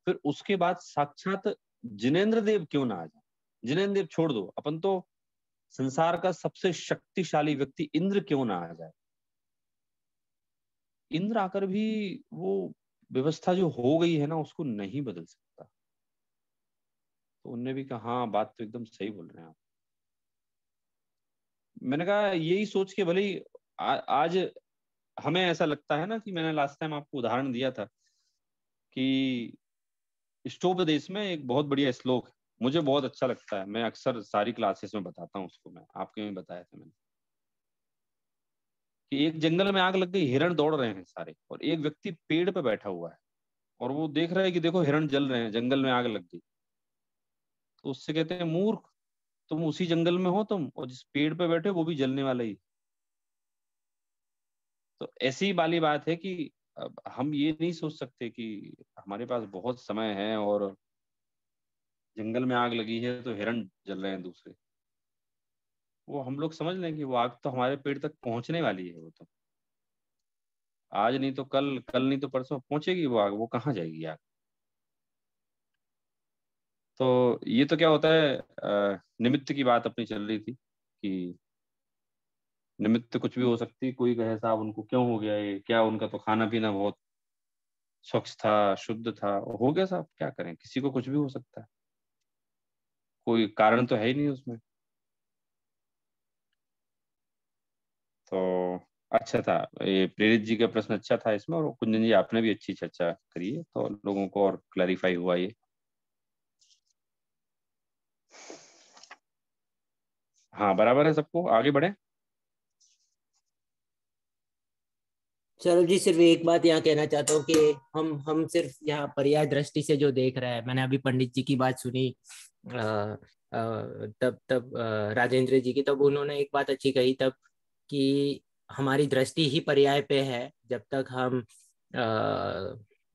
फिर उसके बाद साक्षात जिनेंद्र देव क्यों ना आ जाए। जिनेंद्र देव छोड़ दो, अपन तो संसार का सबसे शक्तिशाली व्यक्ति इंद्र क्यों ना आ जाए। इंद्र आकर भी वो व्यवस्था जो हो गई है ना उसको नहीं बदल सकता। तो उनने भी कहा हाँ बात तो एकदम सही बोल रहे हैं आप। मैंने कहा यही सोच के भले ही आज हमें ऐसा लगता है ना, कि मैंने लास्ट टाइम आपको उदाहरण दिया था कि इष्टोपदेश में एक बहुत बढ़िया श्लोक है, मुझे बहुत अच्छा लगता है, मैं अक्सर सारी क्लासेस में बताता हूँ उसको, मैं आपके में बताया था मैंने, कि एक जंगल में आग लग गई, हिरण दौड़ रहे हैं सारे, और एक व्यक्ति पेड़ पे बैठा हुआ है और वो देख रहा है कि देखो हिरण जल रहे हैं, जंगल में आग लग गई। तो उससे कहते हैं मूर्ख, तुम उसी जंगल में हो तुम, और जिस पेड़ पे बैठे हो, वो भी जलने वाला ही। तो ऐसी वाली बात है कि अब हम ये नहीं सोच सकते कि हमारे पास बहुत समय है और जंगल में आग लगी है तो हिरण जल रहे हैं दूसरे। वो हम लोग समझ लें कि वो आग तो हमारे पेड़ तक पहुंचने वाली है, वो तो आज नहीं तो कल, कल नहीं तो परसों पहुंचेगी वो आग, वो कहाँ जाएगी आग। तो ये तो क्या होता है, निमित्त की बात अपनी चल रही थी कि निमित्त कुछ भी हो सकती, कोई कहे साहब उनको क्यों हो गया ये, क्या उनका तो खाना पीना बहुत स्वच्छ था, शुद्ध था, हो गया साहब, क्या करें, किसी को कुछ भी हो सकता है, कोई कारण तो है ही नहीं उसमें। तो अच्छा था ये, प्रेरित जी का प्रश्न अच्छा था इसमें, और कुंजन जी आपने भी अच्छी चर्चा करी है, तो लोगों को और क्लैरिफाई हुआ ये। हाँ बराबर है सबको, आगे बढ़े। चलो जी, सिर्फ एक बात यहाँ कहना चाहता हूँ कि हम सिर्फ यहाँ पर्याय दृष्टि से जो देख रहे हैं, मैंने अभी पंडित जी की बात सुनी, तब तब राजेंद्र जी की, तब उन्होंने एक बात अच्छी कही तब कि हमारी दृष्टि ही पर्याय पे है। जब तक हम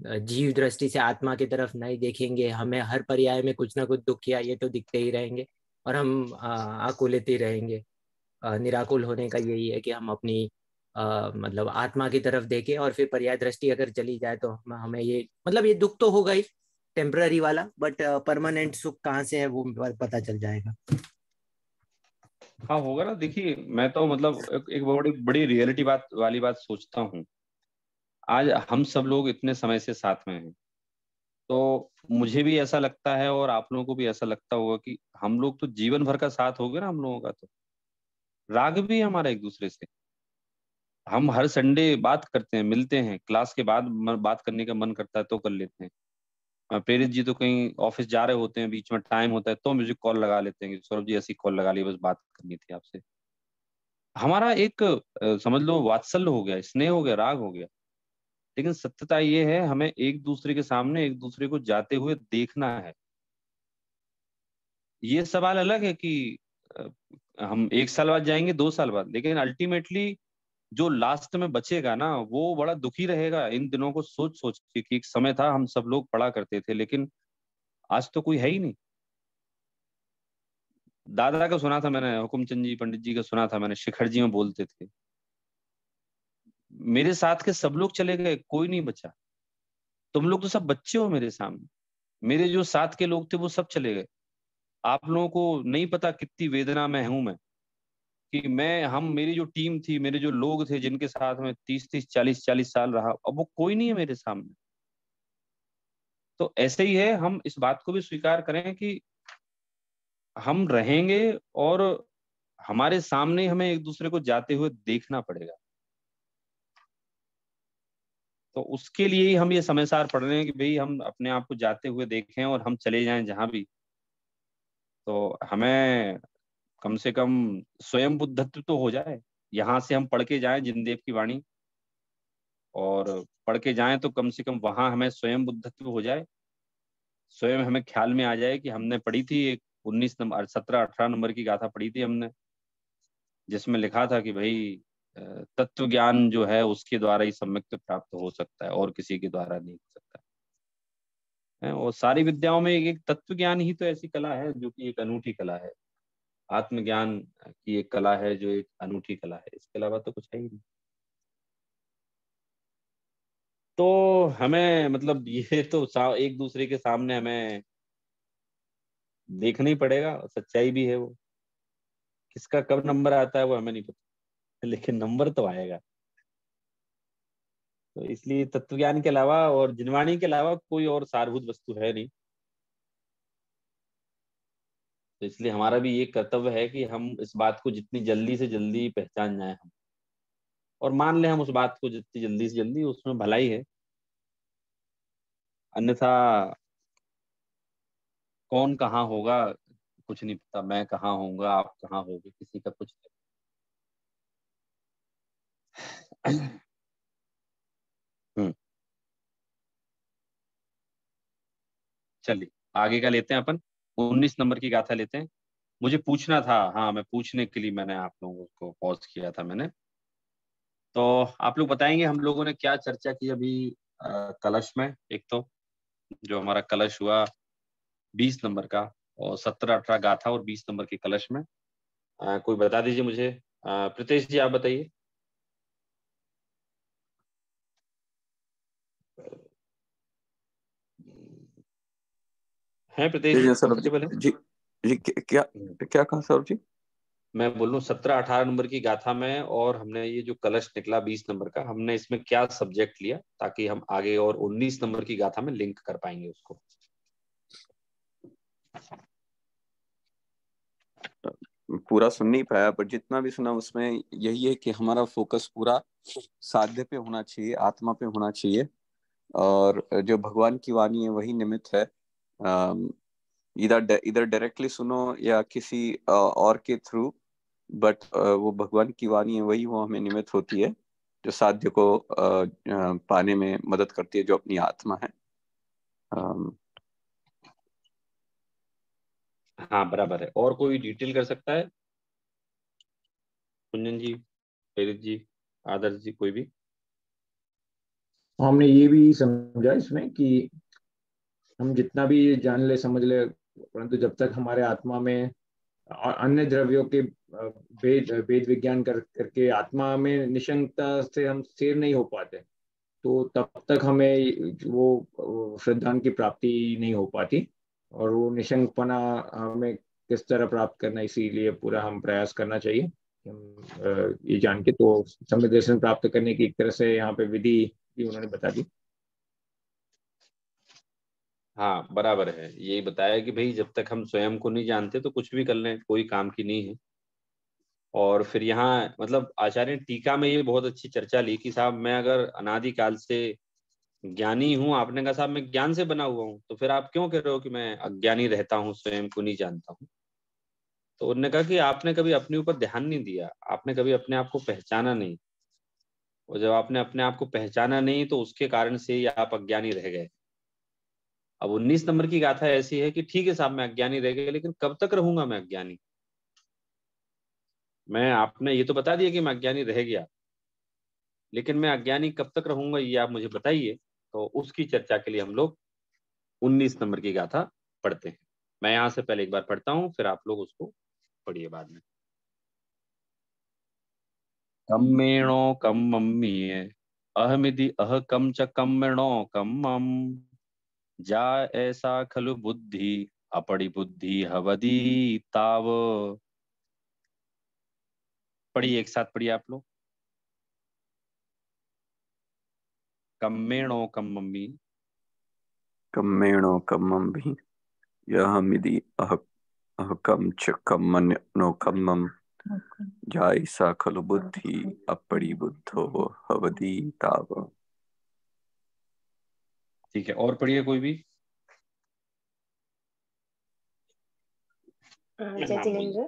जीव दृष्टि से आत्मा की तरफ नहीं देखेंगे, हमें हर पर्याय में कुछ ना कुछ दुख या ये तो दिखते ही रहेंगे, और हम आकुलित ही रहेंगे। निराकुल होने का यही है कि हम अपनी मतलब आत्मा की तरफ देखें, और फिर पर्याय दृष्टि अगर चली जाए तो हमें ये मतलब ये दुख तो होगा ही टेम्पररी वाला, बट परमानेंट सुख कहाँ से है वो पता चल जाएगा। हाँ होगा ना, देखिए मैं तो मतलब एक बड़ी बड़ी रियलिटी बात वाली बात सोचता हूँ। आज हम सब लोग इतने समय से साथ में हैं, तो मुझे भी ऐसा लगता है और आप लोगों को भी ऐसा लगता होगा कि हम लोग तो जीवन भर का साथ हो गया ना हम लोगों का, तो राग भी है हमारा एक दूसरे से। हम हर संडे बात करते हैं, मिलते हैं, क्लास के बाद बात करने का मन करता है तो कर लेते हैं। प्रेरित जी तो कहीं ऑफिस जा रहे होते हैं, बीच में टाइम होता है तो म्यूजिक कॉल लगा लेते हैं कि सौरभ जी ऐसी कॉल लगा ली, बस बात करनी थी आपसे। हमारा एक समझ लो वात्सल्य हो गया, स्नेह हो गया, राग हो गया। लेकिन सत्यता ये है, हमें एक दूसरे के सामने एक दूसरे को जाते हुए देखना है। ये सवाल अलग है कि अ, हम एक साल बाद जाएंगे, 2 साल बाद, लेकिन अल्टीमेटली जो लास्ट में बचेगा ना वो बड़ा दुखी रहेगा इन दिनों को सोच सोच के कि एक समय था हम सब लोग पढ़ा करते थे, लेकिन आज तो कोई है ही नहीं। दादा का सुना था मैंने, हुकुमचंद जी पंडित जी का सुना था मैंने, शिखर जी में बोलते थे, मेरे साथ के सब लोग चले गए, कोई नहीं बचा, तुम लोग तो सब बच्चे हो मेरे सामने, मेरे जो साथ के लोग थे वो सब चले गए। आप लोगों को नहीं पता कितनी वेदना में हूं मैं, कि मैं हम मेरी जो टीम थी, मेरे जो लोग थे जिनके साथ में 30 30 40 40 साल रहा, अब वो कोई नहीं है मेरे सामने। तो ऐसे ही है, हम इस बात को भी स्वीकार करें कि हम रहेंगे, और हमारे सामने हमें एक दूसरे को जाते हुए देखना पड़ेगा। तो उसके लिए ही हम ये समय सार पढ़ रहे हैं कि भाई हम अपने आप को जाते हुए देखें और हम चले जाएं जहां भी, तो हमें कम से कम स्वयं बुद्धत्व तो हो जाए। यहाँ से हम पढ़ के जाएं जिनदेव की वाणी, और पढ़ के जाएं तो कम से कम वहां हमें स्वयं बुद्धत्व हो जाए, स्वयं हमें ख्याल में आ जाए कि हमने पढ़ी थी एक 19 नंबर 17 18 नंबर की गाथा पढ़ी थी हमने, जिसमें लिखा था कि भाई तत्व ज्ञान जो है उसके द्वारा ही सम्यक प्राप्त हो सकता है, और किसी के द्वारा नहीं हो सकता है। और सारी विद्याओं में एक तत्व ज्ञान ही तो ऐसी कला है जो कि एक अनूठी कला है। आत्मज्ञान की एक कला है जो एक अनूठी कला है, इसके अलावा तो कुछ है ही नहीं। तो हमें मतलब ये तो एक दूसरे के सामने हमें देखना ही पड़ेगा, और सच्चाई भी है वो। किसका कब नंबर आता है वो हमें नहीं पता, लेकिन नंबर तो आएगा। तो इसलिए तत्व ज्ञान के अलावा और जिनवाणी के अलावा कोई और सारभूत वस्तु है नहीं। तो इसलिए हमारा भी ये कर्तव्य है कि हम इस बात को जितनी जल्दी से जल्दी पहचान जाए हम, और मान लें हम उस बात को जितनी जल्दी से जल्दी, उसमें भलाई है। अन्यथा कौन कहाँ होगा कुछ नहीं पता, मैं कहाँ होऊंगा, आप कहाँ होगे, किसी का कुछ नहीं। हम्म, चलिए आगे का लेते हैं अपन, 19 नंबर की गाथा लेते हैं। मुझे पूछना था, हाँ मैं पूछने के लिए मैंने आप लोगों को पॉज किया था मैंने। तो आप लोग बताएंगे हम लोगों ने क्या चर्चा की अभी कलश में। एक तो जो हमारा कलश हुआ 20 नंबर का, और 17 18 गाथा और 20 नंबर के कलश में कोई बता दीजिए मुझे। प्रीतेश जी आप बताइए। हैं प्रीतेश जी जी जी सौरभ जी। कंफर्टेबल है? जी जी क्या हम्म, क्या कहा सौरभ जी? मैं बोल रहा हूँ 17-18 नंबर की गाथा में, और हमने ये जो कलश निकला 20 नंबर का, हमने इसमें क्या सब्जेक्ट लिया ताकि हम आगे और 19 नंबर की गाथा में लिंक कर पाएंगे उसको। पूरा सुन नहीं पाया, पर जितना भी सुना उसमें यही है कि हमारा फोकस पूरा साध्य पे होना चाहिए, आत्मा पे होना चाहिए, और जो भगवान की वाणी है वही निमित्त है। इधर डायरेक्टली सुनो या किसी और के थ्रू, बट वो भगवान की वाणी है वही वो हमें निमित्त होती है जो साध्य को पाने में मदद करती है, जो अपनी आत्मा है। हाँ बराबर है। और कोई डिटेल कर सकता है? कुंजन जी, प्रेरित जी, आदर्श जी, कोई भी? हमने ये भी समझा इसमें कि हम जितना भी जान ले समझ ले, परंतु जब तक हमारे आत्मा में अन्य द्रव्यों के भेद भेद विज्ञान करके आत्मा में निशंकता से हम स्थिर नहीं हो पाते, तो तब तक हमें वो श्रद्धान की प्राप्ति नहीं हो पाती। और वो निशंकपना हमें किस तरह प्राप्त करना, इसीलिए पूरा हम प्रयास करना चाहिए कि हम ये जान के तो सम्यक दर्शन प्राप्त करने की एक तरह से यहाँ पे विधि भी उन्होंने बता दी। हाँ बराबर है, यही बताया कि भाई जब तक हम स्वयं को नहीं जानते तो कुछ भी कर लें कोई काम की नहीं है। और फिर यहाँ मतलब आचार्य ने टीका में ये बहुत अच्छी चर्चा ली कि साहब मैं अगर अनादिकाल से ज्ञानी हूँ, आपने कहा साहब मैं ज्ञान से बना हुआ हूँ, तो फिर आप क्यों कह रहे हो कि मैं अज्ञानी रहता हूँ, स्वयं को नहीं जानता हूँ? तो उन्होंने कहा कि आपने कभी अपने ऊपर ध्यान नहीं दिया, आपने कभी अपने आप को पहचाना नहीं, और जब आपने अपने आप को पहचाना नहीं तो उसके कारण से ही आप अज्ञानी रह गए। अब 19 नंबर की गाथा ऐसी है कि ठीक है साहब मैं अज्ञानी रह गया, लेकिन कब तक रहूंगा मैं अज्ञानी? मैं आपने ये तो बता दिया कि मैं अज्ञानी रह गया, लेकिन मैं अज्ञानी कब तक रहूंगा ये आप मुझे बताइए। तो उसकी चर्चा के लिए हम लोग 19 नंबर की गाथा पढ़ते हैं। मैं यहां से पहले एक बार पढ़ता हूँ, फिर आप लोग उसको पढ़िए बाद में। कम्मेणो कम्मम्मीये अहमिति अह कम च कम्मेणो कम्मम जा ऐसा खलु बुद्धि अपड़ी बुद्धि हवदी ताव। पढ़िए, एक साथ पढ़िए आप लोग। कम्मेणो कम्मम्मी कम्मेणो कम्मं यहमिति अहकं च कम्मनो कम्मं जायसा खलु बुद्धि अपरि बुद्धो हवति ताव। ठीक है, और पढ़िए कोई भी। जय जिनेन्द्र।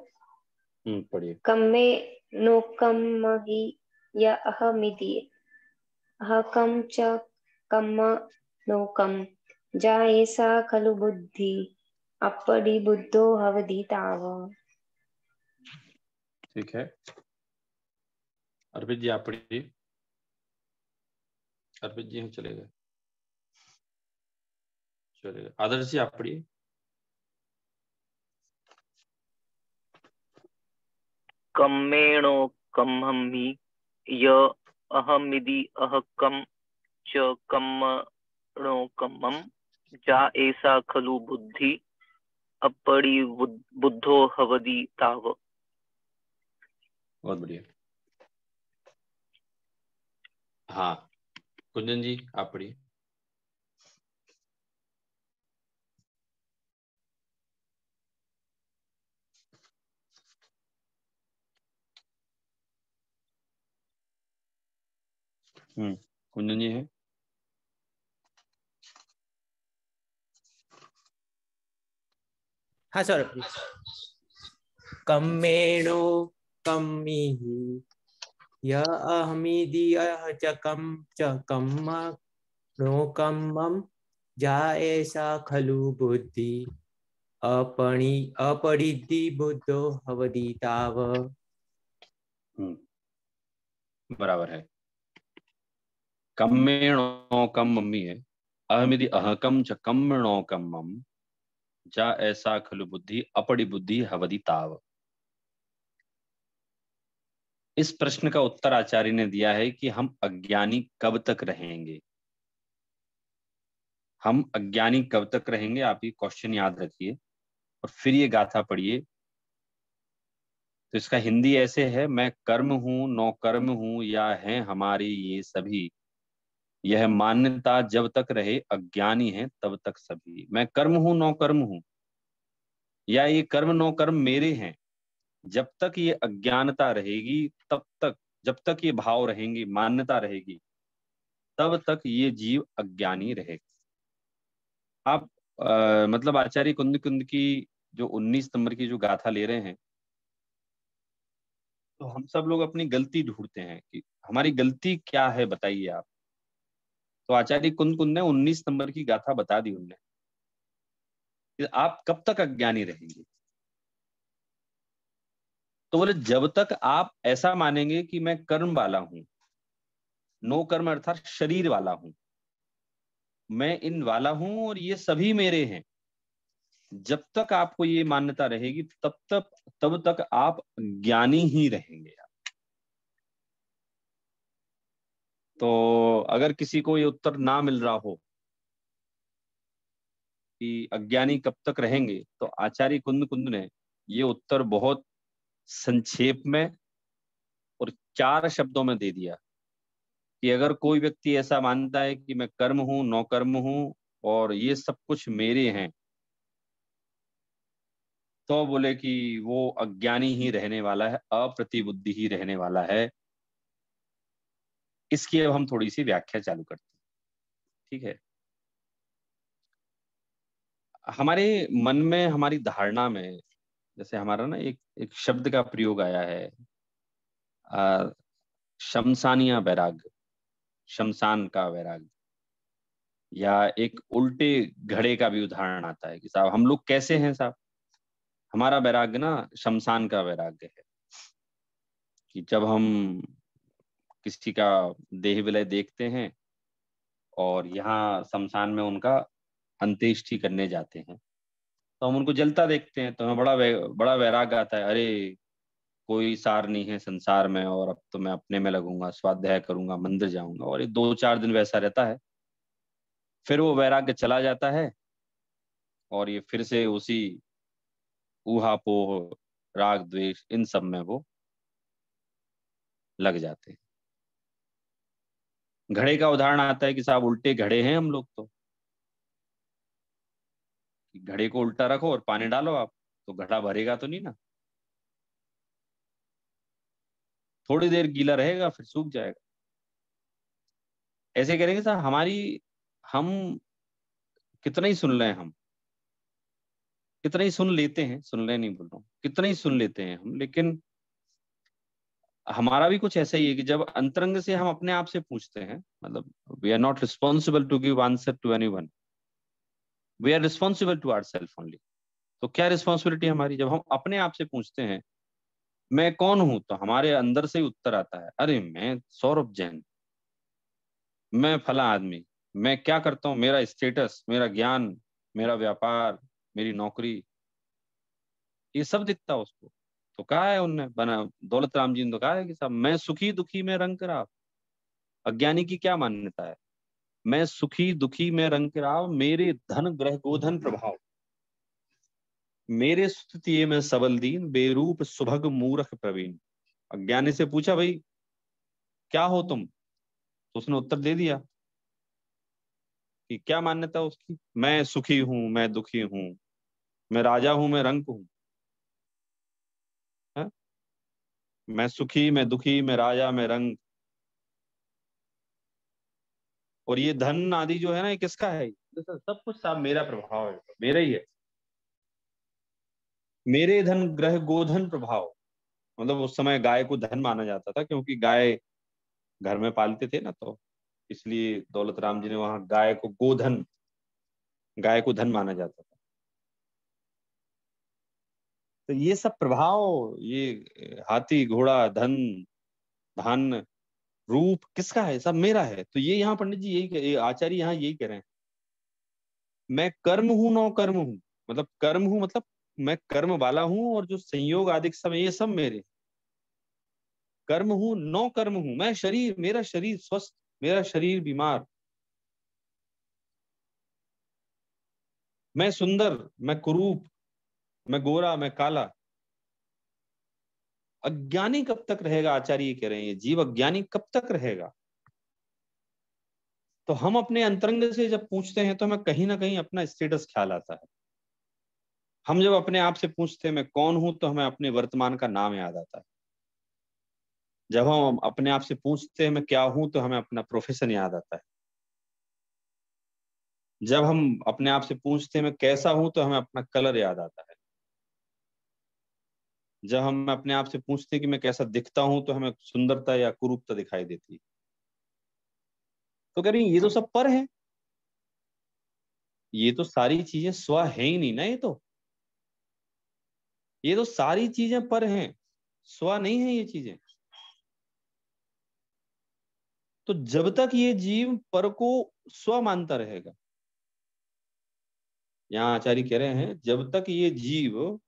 पढ़िए। कम्मे नो कम्महि य अहमिति अहकं च कम्म नो कम् जायेसा खलु बुद्धि अपरि बुद्धो हवति ताव। ठीक है, अर्पित जी आप पढ़िए। अर्पित जी हम चले गए, चलेगा। आदर्श जी आप पढ़िए। कम्मेणो कम्महि य अहमिति अहकं च कम्मणो कम्मं जा एषा खलु बुद्धि अपरि बुद्धो हवति ताव। बहुत बढ़िया। हाँ कुंजन जी आप पढ़िए। कुंजन जी है। हाँ सर प्लीज। कम्मेणो कम्मिहि य अहमिति अह च कम्म नो कम्मं जायेसा खलु बुद्धि अपरिद्धि बुद्धो हवति ताव। बराबर है। कम्मेणो कम मम्मी है, अहमिति अहकम च कम्मेणो कम्मम जा ऐसा खलु बुद्धि अपड़ी बुद्धि हवति ताव। इस प्रश्न का उत्तर आचार्य ने दिया है कि हम अज्ञानी कब तक रहेंगे। हम अज्ञानी कब तक रहेंगे, आप ये क्वेश्चन याद रखिए और फिर ये गाथा पढ़िए। तो इसका हिंदी ऐसे है, मैं कर्म हूँ नौकर्म हूँ या है हमारे ये सभी, यह मान्यता जब तक रहे अज्ञानी है तब तक सभी। मैं कर्म हूँ नौकर्म हूँ या ये कर्म नौकर्म मेरे हैं, जब तक ये अज्ञानता रहेगी तब तक, जब तक ये भाव रहेंगी, मान्यता रहेगी, तब तक ये जीव अज्ञानी रहेगा। आप मतलब आचार्य कुंद कुंद की जो 19 नंबर की जो गाथा ले रहे हैं, तो हम सब लोग अपनी गलती ढूंढते हैं कि हमारी गलती क्या है, बताइए आप। तो आचार्य कुंद कुंद ने 19 नंबर की गाथा बता दी उनने कि आप कब तक अज्ञानी रहेंगे। तो बोले जब तक आप ऐसा मानेंगे कि मैं कर्म वाला हूं, नो कर्म अर्थात शरीर वाला हूं, मैं इन वाला हूं और ये सभी मेरे हैं, जब तक आपको ये मान्यता रहेगी तब तक आप ज्ञानी ही रहेंगे। तो अगर किसी को ये उत्तर ना मिल रहा हो कि अज्ञानी कब तक रहेंगे, तो आचार्य कुंद कुंद ने ये उत्तर बहुत संक्षेप में और 4 शब्दों में दे दिया कि अगर कोई व्यक्ति ऐसा मानता है कि मैं कर्म हूं नौकर्म हूं और ये सब कुछ मेरे हैं, तो बोले कि वो अज्ञानी ही रहने वाला है, अप्रतिबुद्धि ही रहने वाला है। इसकी अब हम थोड़ी सी व्याख्या चालू करते हैं, ठीक है। हमारे मन में, हमारी धारणा में, जैसे हमारा ना एक एक शब्द का प्रयोग आया है, आ, शमसानिया वैराग्य, शमशान का वैराग्य, या एक उल्टे घड़े का भी उदाहरण आता है कि साहब हम लोग कैसे हैं साहब, हमारा वैराग्य ना शमशान का वैराग्य है कि जब हम किसी का देह विलय देखते हैं और यहाँ शमशान में उनका अंत्येष्टि करने जाते हैं, तो हम उनको जलता देखते हैं तो हमें बड़ा वैराग्य आता है, अरे कोई सार नहीं है संसार में और अब तो मैं अपने में लगूंगा, स्वाध्याय करूंगा, मंदिर जाऊंगा, और ये 2-4 दिन वैसा रहता है, फिर वो वैराग्य चला जाता है और ये फिर से उसी ऊहापोह, राग द्वेष, इन सब में वो लग जाते हैं। घड़े का उदाहरण आता है कि साहब उल्टे घड़े हैं हम लोग, तो घड़े को उल्टा रखो और पानी डालो आप, तो घड़ा भरेगा तो नहीं ना, थोड़ी देर गीला रहेगा फिर सूख जाएगा। ऐसे करेंगे साहब हम कितना ही सुन लें, हम कितना ही सुन लेते हैं, सुन ले नहीं बोल रहा हूँ, कितना ही सुन लेते हैं हम, लेकिन हमारा भी कुछ ऐसा ही है कि जब अंतरंग से हम अपने आप से पूछते हैं, मतलब we are not responsible to give answer to anyone, we are responsible to ourself only. तो क्या रिस्पॉन्सिबिलिटी हमारी, जब हम अपने आप से पूछते हैं मैं कौन हूं, तो हमारे अंदर से ही उत्तर आता है, अरे मैं सौरभ जैन, मैं फला आदमी, मैं क्या करता हूँ, मेरा स्टेटस, मेरा ज्ञान, मेरा व्यापार, मेरी नौकरी, ये सब दिखता है उसको। तो कहा है उनने, बना दौलत राम जी ने तो कहा है कि साहब मैं सुखी दुखी में रंग राव। अज्ञानी की क्या मान्यता है, मैं सुखी दुखी में रंग राव, मेरे धन ग्रह गोधन प्रभाव, मेरे स्तुति में सबल दीन, बेरूप सुभग मूरख प्रवीण। अज्ञानी से पूछा भाई क्या हो तुम, तो उसने उत्तर दे दिया कि क्या मान्यता उसकी, मैं सुखी हूं, मैं दुखी हूं, मैं राजा हूं, मैं रंक हूं, है? मैं सुखी, मैं दुखी, मैं राजा, मैं रंक, और ये धन आदि जो है ना, ये किसका है, तो सब कुछ साहब मेरा प्रभाव है, मेरा ही है। मेरे धन ग्रह गोधन प्रभाव, मतलब उस समय गाय को धन माना जाता था, क्योंकि गाय घर में पालते थे ना, तो इसलिए दौलत राम जी ने वहां गाय को गोधन, गाय को धन माना जाता था। तो ये सब प्रभाव, ये हाथी घोड़ा धन धन रूप किसका है, सब मेरा है। तो ये यहाँ पंडित जी यही, आचार्य यहाँ यही कह रहे हैं, मैं कर्म हूं नौ कर्म हूं, मतलब कर्म हूं मतलब मैं कर्म वाला हूं और जो संयोग आदि समय ये सब मेरे, कर्म हूं नौ कर्म हूं, मैं शरीर, मेरा शरीर स्वस्थ, मेरा शरीर बीमार, मैं सुंदर, मैं कुरूप, मैं गोरा, मैं काला, अज्ञानी कब तक रहेगा, आचार्य ये कह रहे हैं, ये जीव अज्ञानी कब तक रहेगा। तो हम अपने अंतरंग से जब पूछते हैं तो हमें कहीं ना कहीं अपना स्टेटस ख्याल आता है। हम जब अपने आप से पूछते हैं मैं कौन हूं, तो हमें अपने वर्तमान का नाम याद आता है। जब हम अपने आप से पूछते हैं मैं क्या हूं, तो हमें अपना प्रोफेशन याद आता है। जब हम अपने आप से पूछते हैं मैं कैसा हूं, तो हमें अपना कलर याद आता है। जब हम अपने आप से पूछते हैं कि मैं कैसा दिखता हूं, तो हमें सुंदरता या कुरूपता दिखाई देती है। तो कह रही ये तो सब पर है, ये तो सारी चीजें स्व है ही नहीं ना, ये तो सारी चीजें पर हैं, स्व नहीं है ये चीजें। तो जब तक ये जीव पर को स्व मानता रहेगा, यहाँ आचार्य कह रहे हैं जब तक ये जीव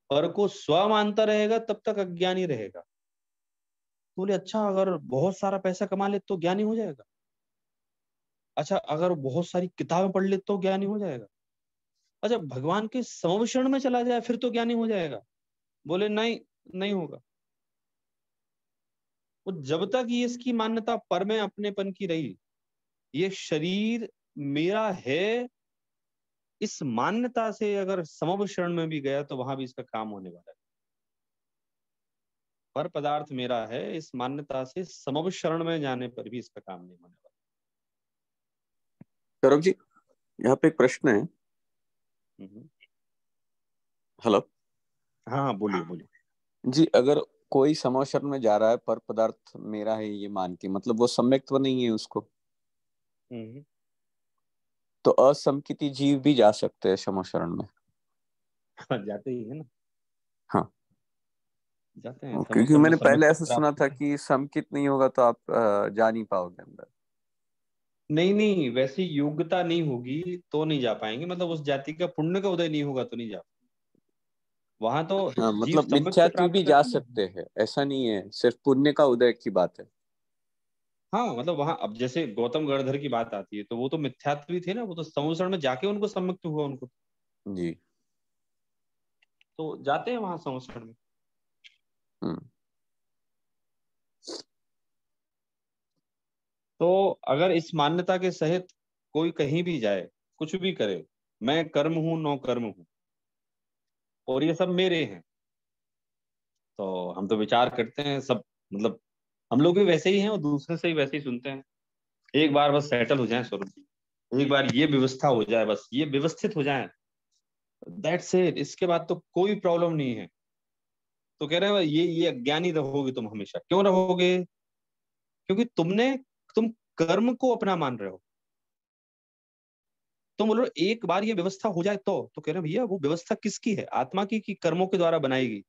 पर को स्व मानता रहेगा तब तक अज्ञानी रहेगा। तो बोले अच्छा, अगर बहुत सारा पैसा कमा ले तो ज्ञानी हो जाएगा। अच्छा, अगर बहुत सारी किताबें पढ़ ले तो ज्ञानी हो जाएगा। अच्छा, भगवान के समवशरण में चला जाए फिर तो ज्ञानी हो जाएगा। बोले नहीं, नहीं होगा। वो जब तक ये इसकी मान्यता पर में अपनेपन की रही, ये शरीर मेरा है, इस मान्यता से अगर समवशरण में भी गया तो वहां भी इसका काम होने वाला है। पर पदार्थ मेरा है, इस मान्यता से समवशरण में जाने पर भी इसका काम नहीं होने वाला। सौरभ जी, यहाँ पे एक प्रश्न है। हेलो। हाँ बोलिए बोलिए। जी, अगर कोई समवशरण में जा रहा है, पर पदार्थ मेरा है ये मान के, मतलब वो सम्यक्त्व नहीं है उसको, तो असमकिति जीव भी जा सकते हैं समवशरण में? जाते ही है ना। हाँ, जाते हैं क्योंकि मैंने पहले सम्यक्त्व ऐसा सुना प्राप्त था होता है। कि समकित नहीं होगा तो आप जा नहीं पाओगे अंदर। नहीं नहीं, वैसी योग्यता नहीं होगी तो नहीं जा पाएंगे, मतलब उस जाति का पुण्य का उदय नहीं होगा तो नहीं जा पाएंगे। वहां तो हाँ, जीव मतलब सम्यक्त्व मिथ्यात्व प्राप्त भी जा करते हैं सकते ना। हैं, ऐसा नहीं है सिर्फ पुण्य का उदय की बात है। हाँ मतलब वहां अब जैसे गौतम गणधर की बात आती है तो वो तो मिथ्यात्वी थे ना, वो तो संवसरण में जाके उनको सम्यक्त हुआ उनको, जी। तो जाते हैं वहां संवसरण में। हम्म। तो अगर इस मान्यता के सहित कोई कहीं भी जाए, कुछ भी करे, मैं कर्म हूं नो कर्म हूं और ये सब मेरे हैं, तो हम तो विचार करते हैं सब, मतलब हम लोग भी वैसे ही हैं और दूसरे से ही वैसे ही सुनते हैं। एक बार बस सेटल हो जाए स्वरूप जी, एक बार ये व्यवस्था हो जाए, बस ये व्यवस्थित हो जाए, दैट्स इट, इसके बाद तो कोई प्रॉब्लम नहीं है। तो कह रहे हैं ये अज्ञानी रहोगे तुम हमेशा। क्यों रहोगे? क्योंकि तुम कर्म को अपना मान रहे हो। तुम बोलो एक बार ये व्यवस्था हो जाए तो कह रहे हैं भैया वो व्यवस्था किसकी है? आत्मा की कि कर्मों के द्वारा बनाई गई?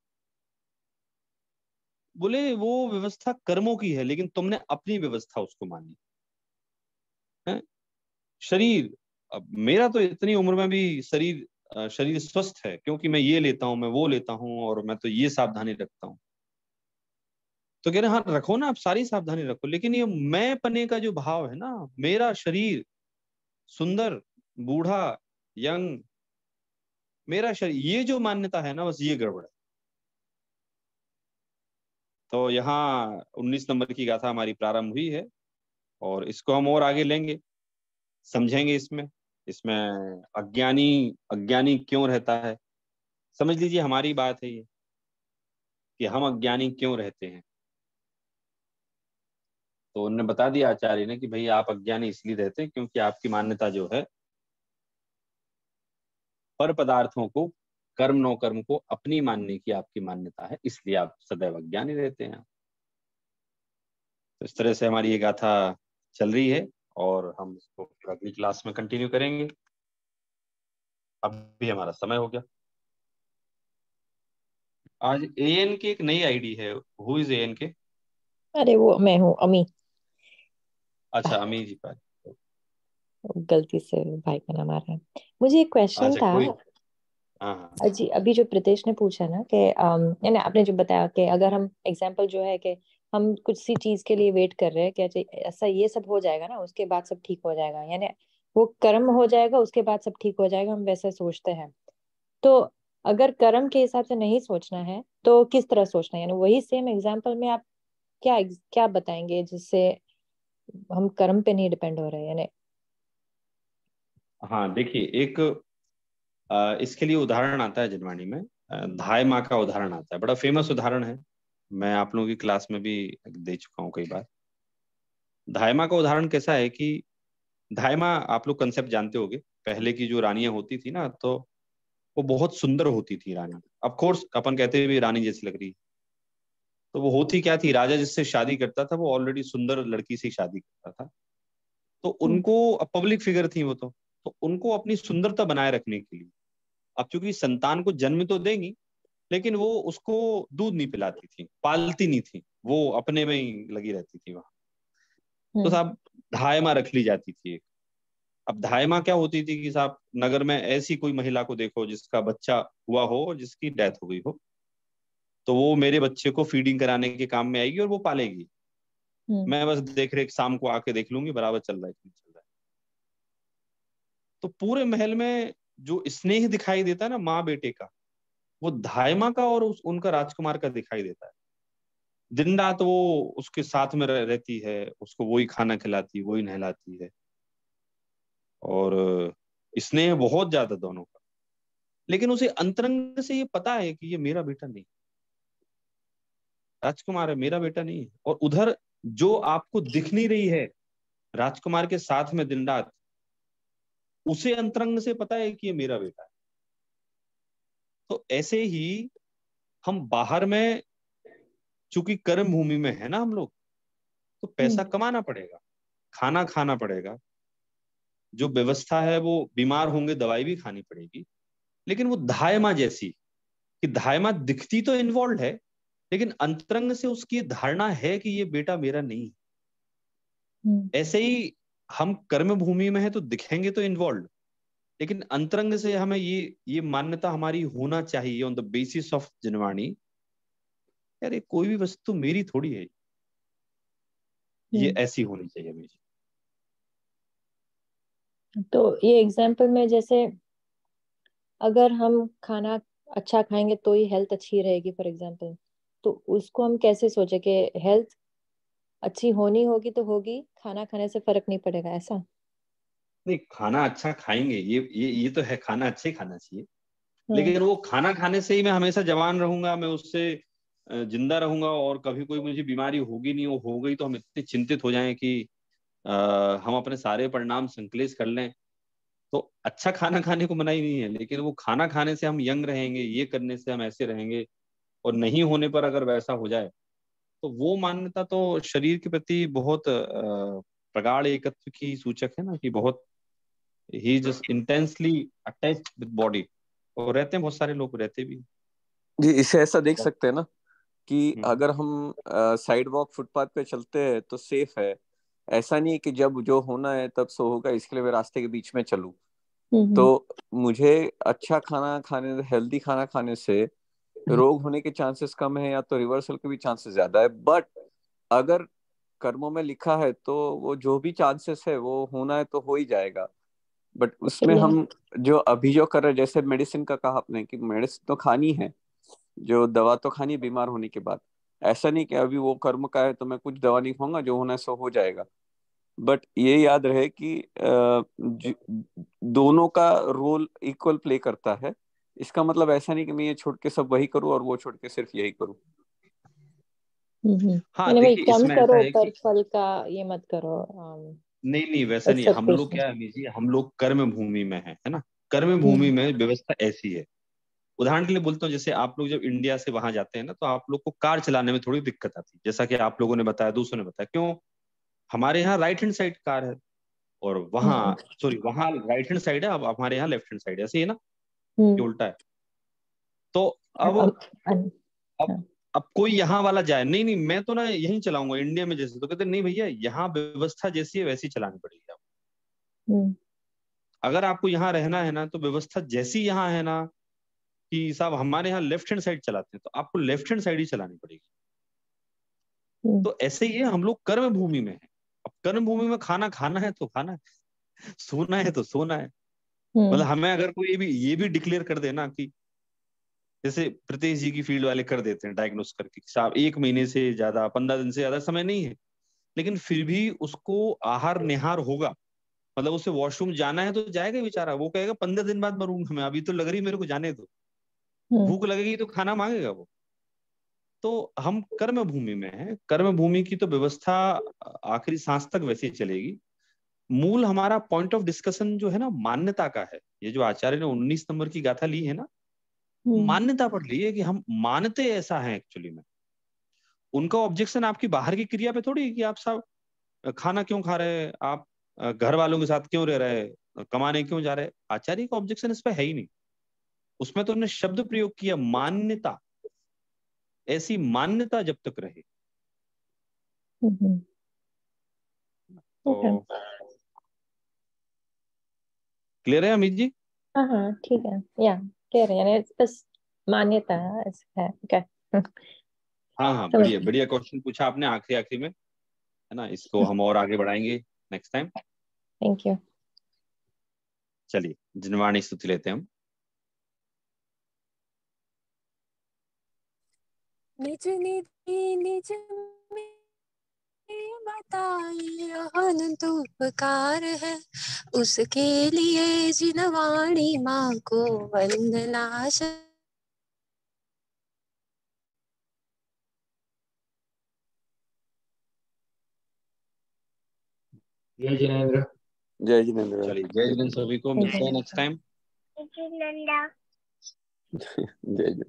बोले वो व्यवस्था कर्मों की है, लेकिन तुमने अपनी व्यवस्था उसको मानी है। शरीर, अब मेरा तो इतनी उम्र में भी शरीर स्वस्थ है, क्योंकि मैं ये लेता हूं, मैं वो लेता हूं, और मैं तो ये सावधानी रखता हूं। तो कह रहे हाँ रखो ना, आप सारी सावधानी रखो, लेकिन ये मैं पने का जो भाव है ना, मेरा शरीर सुंदर, बूढ़ा, यंग, मेरा शरीर, ये जो मान्यता है ना, बस ये गड़बड़ है। तो यहाँ 19 नंबर की गाथा हमारी प्रारंभ हुई है और इसको हम और आगे लेंगे, समझेंगे। इसमें इसमें अज्ञानी अज्ञानी क्यों रहता है, समझ लीजिए हमारी बात है ये कि हम अज्ञानी क्यों रहते हैं। तो उन्होंने बता दिया आचार्य ने कि भाई आप अज्ञानी इसलिए रहते हैं क्योंकि आपकी मान्यता जो है पर पदार्थों को, कर्म नो कर्म को अपनी मानने की आपकी मान्यता है, इसलिए आप सदैव अज्ञानी रहते हैं। तो इस तरह से हमारी ये गाथा चल रही है और हम इसको फिर अगली क्लास में कंटिन्यू करेंगे। अब भी हमारा समय हो गया। आज एएन की एक नई आईडी है, हु इज एएन के? अरे वो मैं हूँ अमी। अच्छा अमी जी का। गलती से भाई का नाम आ रहा है। मुझे एक क्वेश्चन अच्छा था। कोई, हाँ हाँ अजी अभी जो प्रीतेश ने पूछा ना कि यानी आपने जो बताया कि अगर हम एग्जांपल जो है कि हम कुछ सी चीज के लिए वेट कर रहे हैं कि अच्छा ऐसा ये सब हो जाएगा ना उसके बाद सब ठीक हो जाएगा, यानी वो कर्म हो जाएगा उसके बाद सब ठीक हो जाएगा, हम वैसे सोचते हैं। तो अगर कर्म के हिसाब से नहीं सोचना है तो किस तरह सोचना है, यानी वही सेम एग्जांपल में आप क्या क्या बताएंगे जिससे हम कर्म पे नहीं डिपेंड हो रहे हैं, यानी? हाँ देखिए, एक इसके लिए उदाहरण आता है जिनवाणी में, धाय माँ का उदाहरण आता है, बड़ा फेमस उदाहरण है, मैं आप लोगों की क्लास में भी दे चुका हूँ कई बार। धाय माँ का उदाहरण कैसा है कि धाय माँ, आप लोग कंसेप्ट जानते होंगे, पहले की जो रानियां होती थी ना, तो वो बहुत सुंदर होती थी रानी। ऑफ कोर्स अपन कहते हैं भी रानी जैसी लग रही है, तो वो होती क्या थी, राजा जिससे शादी करता था वो ऑलरेडी सुंदर लड़की से शादी करता था, तो उनको पब्लिक फिगर थी वो, तो उनको अपनी सुंदरता बनाए रखने के लिए, अब चूंकि संतान को जन्म तो देंगी, लेकिन वो उसको दूध नहीं पिलाती थी, पालती नहीं थी, वो अपने में ही लगी रहती थी वहां। तो साहब धायमा रख ली जाती थी एक। अब धायमा क्या होती थी कि साहब नगर में ऐसी कोई महिला को देखो जिसका बच्चा हुआ हो और जिसकी डेथ हो गई हो, तो वो मेरे बच्चे को फीडिंग कराने के काम में आएगी और वो पालेगी, मैं बस देख रेख शाम को आके देख लूंगी बराबर चल रहा है कि नहीं चल रहा है। तो पूरे महल में जो स्नेह दिखाई देता है ना माँ बेटे का, वो धायमा का और उनका राजकुमार का दिखाई देता है। दिन रात वो उसके साथ में रहती है, उसको वही खाना खिलाती, वही नहलाती है, और स्नेह बहुत ज्यादा दोनों का। लेकिन उसे अंतरंग से ये पता है कि ये मेरा बेटा नहीं, राजकुमार है, मेरा बेटा नहीं है। और उधर जो आपको दिख नहीं रही है राजकुमार के साथ में दिन रात, उसे अंतरंग से पता है कि ये मेरा बेटा है। तो ऐसे ही हम बाहर में, चूंकि कर्म भूमि में है ना हम लोग, तो पैसा कमाना पड़ेगा, खाना खाना पड़ेगा, जो व्यवस्था है वो बीमार होंगे दवाई भी खानी पड़ेगी। लेकिन वो धायमा जैसी, कि धायमा दिखती तो इन्वॉल्व है, लेकिन अंतरंग से उसकी धारणा है कि ये बेटा मेरा नहीं है। ऐसे ही हम कर्म भूमि में है तो दिखेंगे तो इन्वॉल्व, लेकिन अंतरंग से हमें ये मान्यता हमारी होना चाहिए ऑन द बेसिस ऑफ जिनवाणी, यार ये कोई भी वस्तु मेरी थोड़ी है, ये ऐसी होनी चाहिए मेरी। तो ये एग्जाम्पल में जैसे अगर हम खाना अच्छा खाएंगे तो ही हेल्थ अच्छी रहेगी फॉर एग्जाम्पल, तो उसको हम कैसे सोचे कि हेल्थ अच्छी होनी होगी तो होगी, खाना खाने से फर्क नहीं पड़ेगा, ऐसा? नहीं, खाना अच्छा खाएंगे, ये तो है, खाना अच्छा ही खाना चाहिए, लेकिन वो खाना खाने से ही मैं हमेशा जवान रहूंगा, मैं उससे जिंदा रहूंगा, और कभी कोई मुझे बीमारी होगी नहीं, वो हो गई तो हम इतने चिंतित हो जाएं कि हम अपने सारे परिणाम संकलेश कर लें। तो अच्छा खाना खाने को मना ही नहीं है, लेकिन वो खाना खाने से हम यंग रहेंगे, ये करने से हम ऐसे रहेंगे, और नहीं होने पर अगर वैसा हो जाए, तो वो मान्यता तो शरीर के प्रति बहुत प्रगाढ़ एकत्व की सूचक है ना, कि बहुत ही just intensely attached with body, और रहते हैं, बहुत सारे लोग रहते भी। जी, इसे ऐसा देख सकते हैं ना कि हम्म। अगर हम साइड वॉक फुटपाथ पे चलते हैं तो सेफ है। ऐसा नहीं है कि जब जो होना है तब सो होगा, इसके लिए मैं रास्ते के बीच में चलूं। तो मुझे अच्छा खाना खाने, हेल्दी खाना खाने से रोग होने के चांसेस कम है, या तो रिवर्सल के भी चांसेस ज्यादा है। बट अगर कर्मों में लिखा है तो वो जो भी चांसेस है वो होना है तो हो ही जाएगा। बट उसमें हम जो अभी जो कर रहे हैं, जैसे मेडिसिन का कहा आपने कि मेडिसिन तो खानी है, जो दवा तो खानी है बीमार होने के बाद। ऐसा नहीं कि अभी वो कर्म का है तो मैं कुछ दवा नहीं खाऊंगा, जो होना है सो हो जाएगा। बट ये याद रहे कि दोनों का रोल इक्वल प्ले करता है। इसका मतलब ऐसा नहीं कि मैं ये छोड़ के सब वही करूं और वो छोड़ के सिर्फ यही करूं। हाँ यानी भाई देखिए, कम इसमें ऐसा करो है पर कि फल का ये मत करो, नहीं नहीं, वैसा नहीं, हम लोग एक्सपेक्टेशन। क्या है जी, हम लोग कर्म भूमि में है ना, कर्म भूमि में व्यवस्था ऐसी है। उदाहरण के लिए बोलता हूँ, जैसे आप लोग जब इंडिया से वहां जाते हैं ना, तो आप लोग को कार चलाने में थोड़ी दिक्कत आती है, जैसा कि आप लोगों ने बताया, दूसरों ने बताया, क्यों? हमारे यहाँ राइट हैंड साइड कार है, और वहाँ, सॉरी, वहाँ राइट हैंड साइड है, अब हमारे यहाँ लेफ्ट हैंड साइड है, ऐसे ही है ना, ये उल्टा है। तो अब अब अब कोई यहाँ वाला जाए, नहीं नहीं मैं तो ना यहीं चलाऊंगा इंडिया में जैसे, तो कहते नहीं भैया, यहाँ व्यवस्था जैसी है वैसी चलानी पड़ेगी आपको। अगर आपको यहाँ रहना है ना, तो व्यवस्था जैसी यहाँ है ना, कि साहब हमारे यहाँ लेफ्ट हैंड साइड चलाते हैं, तो आपको लेफ्ट हैंड साइड ही चलानी पड़ेगी। तो ऐसे ही है, हम लोग कर्म भूमि में है। अब कर्म भूमि में खाना खाना है तो खाना है, सोना है तो सोना है। मतलब हमें अगर कोई ये भी डिक्लेयर कर देना कि जैसे प्रीतेश जी की फील्ड वाले कर देते हैं डायग्नोस करके, साहब 1 महीने से ज्यादा, 15 दिन से ज्यादा समय नहीं है, लेकिन फिर भी उसको आहार निहार होगा। मतलब उसे वॉशरूम जाना है तो जाएगा बेचारा, वो कहेगा 15 दिन बाद मरूंगा मैं, अभी तो लग रही मेरे को, जाने दो। भूख लगेगी तो खाना मांगेगा वो। तो हम कर्म भूमि में हैं, कर्म भूमि की तो व्यवस्था आखिरी सांस तक वैसे ही चलेगी। मूल हमारा पॉइंट ऑफ डिस्कशन जो है ना, मान्यता का है। ये जो आचार्य ने 19 नंबर की गाथा ली है ना, मान्यता पर ली है कि हम मानते ऐसा है एक्चुअली में। उनका ऑब्जेक्शन आपकी बाहर की क्रिया पे थोड़ी है कि आप सब खाना क्यों खा रहे हैं, आप घर वालों के साथ क्यों रह रहे हैं, कमाने क्यों जा रहे हैं। आचार्य का ऑब्जेक्शन इस पे है ही नहीं। उसमें तो उन्होंने शब्द प्रयोग किया मान्यता। ऐसी मान्यता जब तक रहे तो क्लियर है अमित जी? हाँ हाँ ठीक है, या कह रहे हैं बस मान्यता है। ओके हाँ हाँ, समझ बढ़िया बढ़िया क्वेश्चन पूछा आपने आखिरी आखिरी में, है ना। इसको हम और आगे बढ़ाएंगे नेक्स्ट टाइम। Thank you. चलिए जिनवाणी स्तुति लेते हैं हम। निज निधि निज में बताइए अनंत उपकार है, उसके लिए जिनवाणी माँ को वंदना। जय जिनेन्द्र। जय जिनेन्द्र। चलिए जय जिनेन्द्र सभी को, मिलते हैं नेक्स्ट टाइम। जय जय।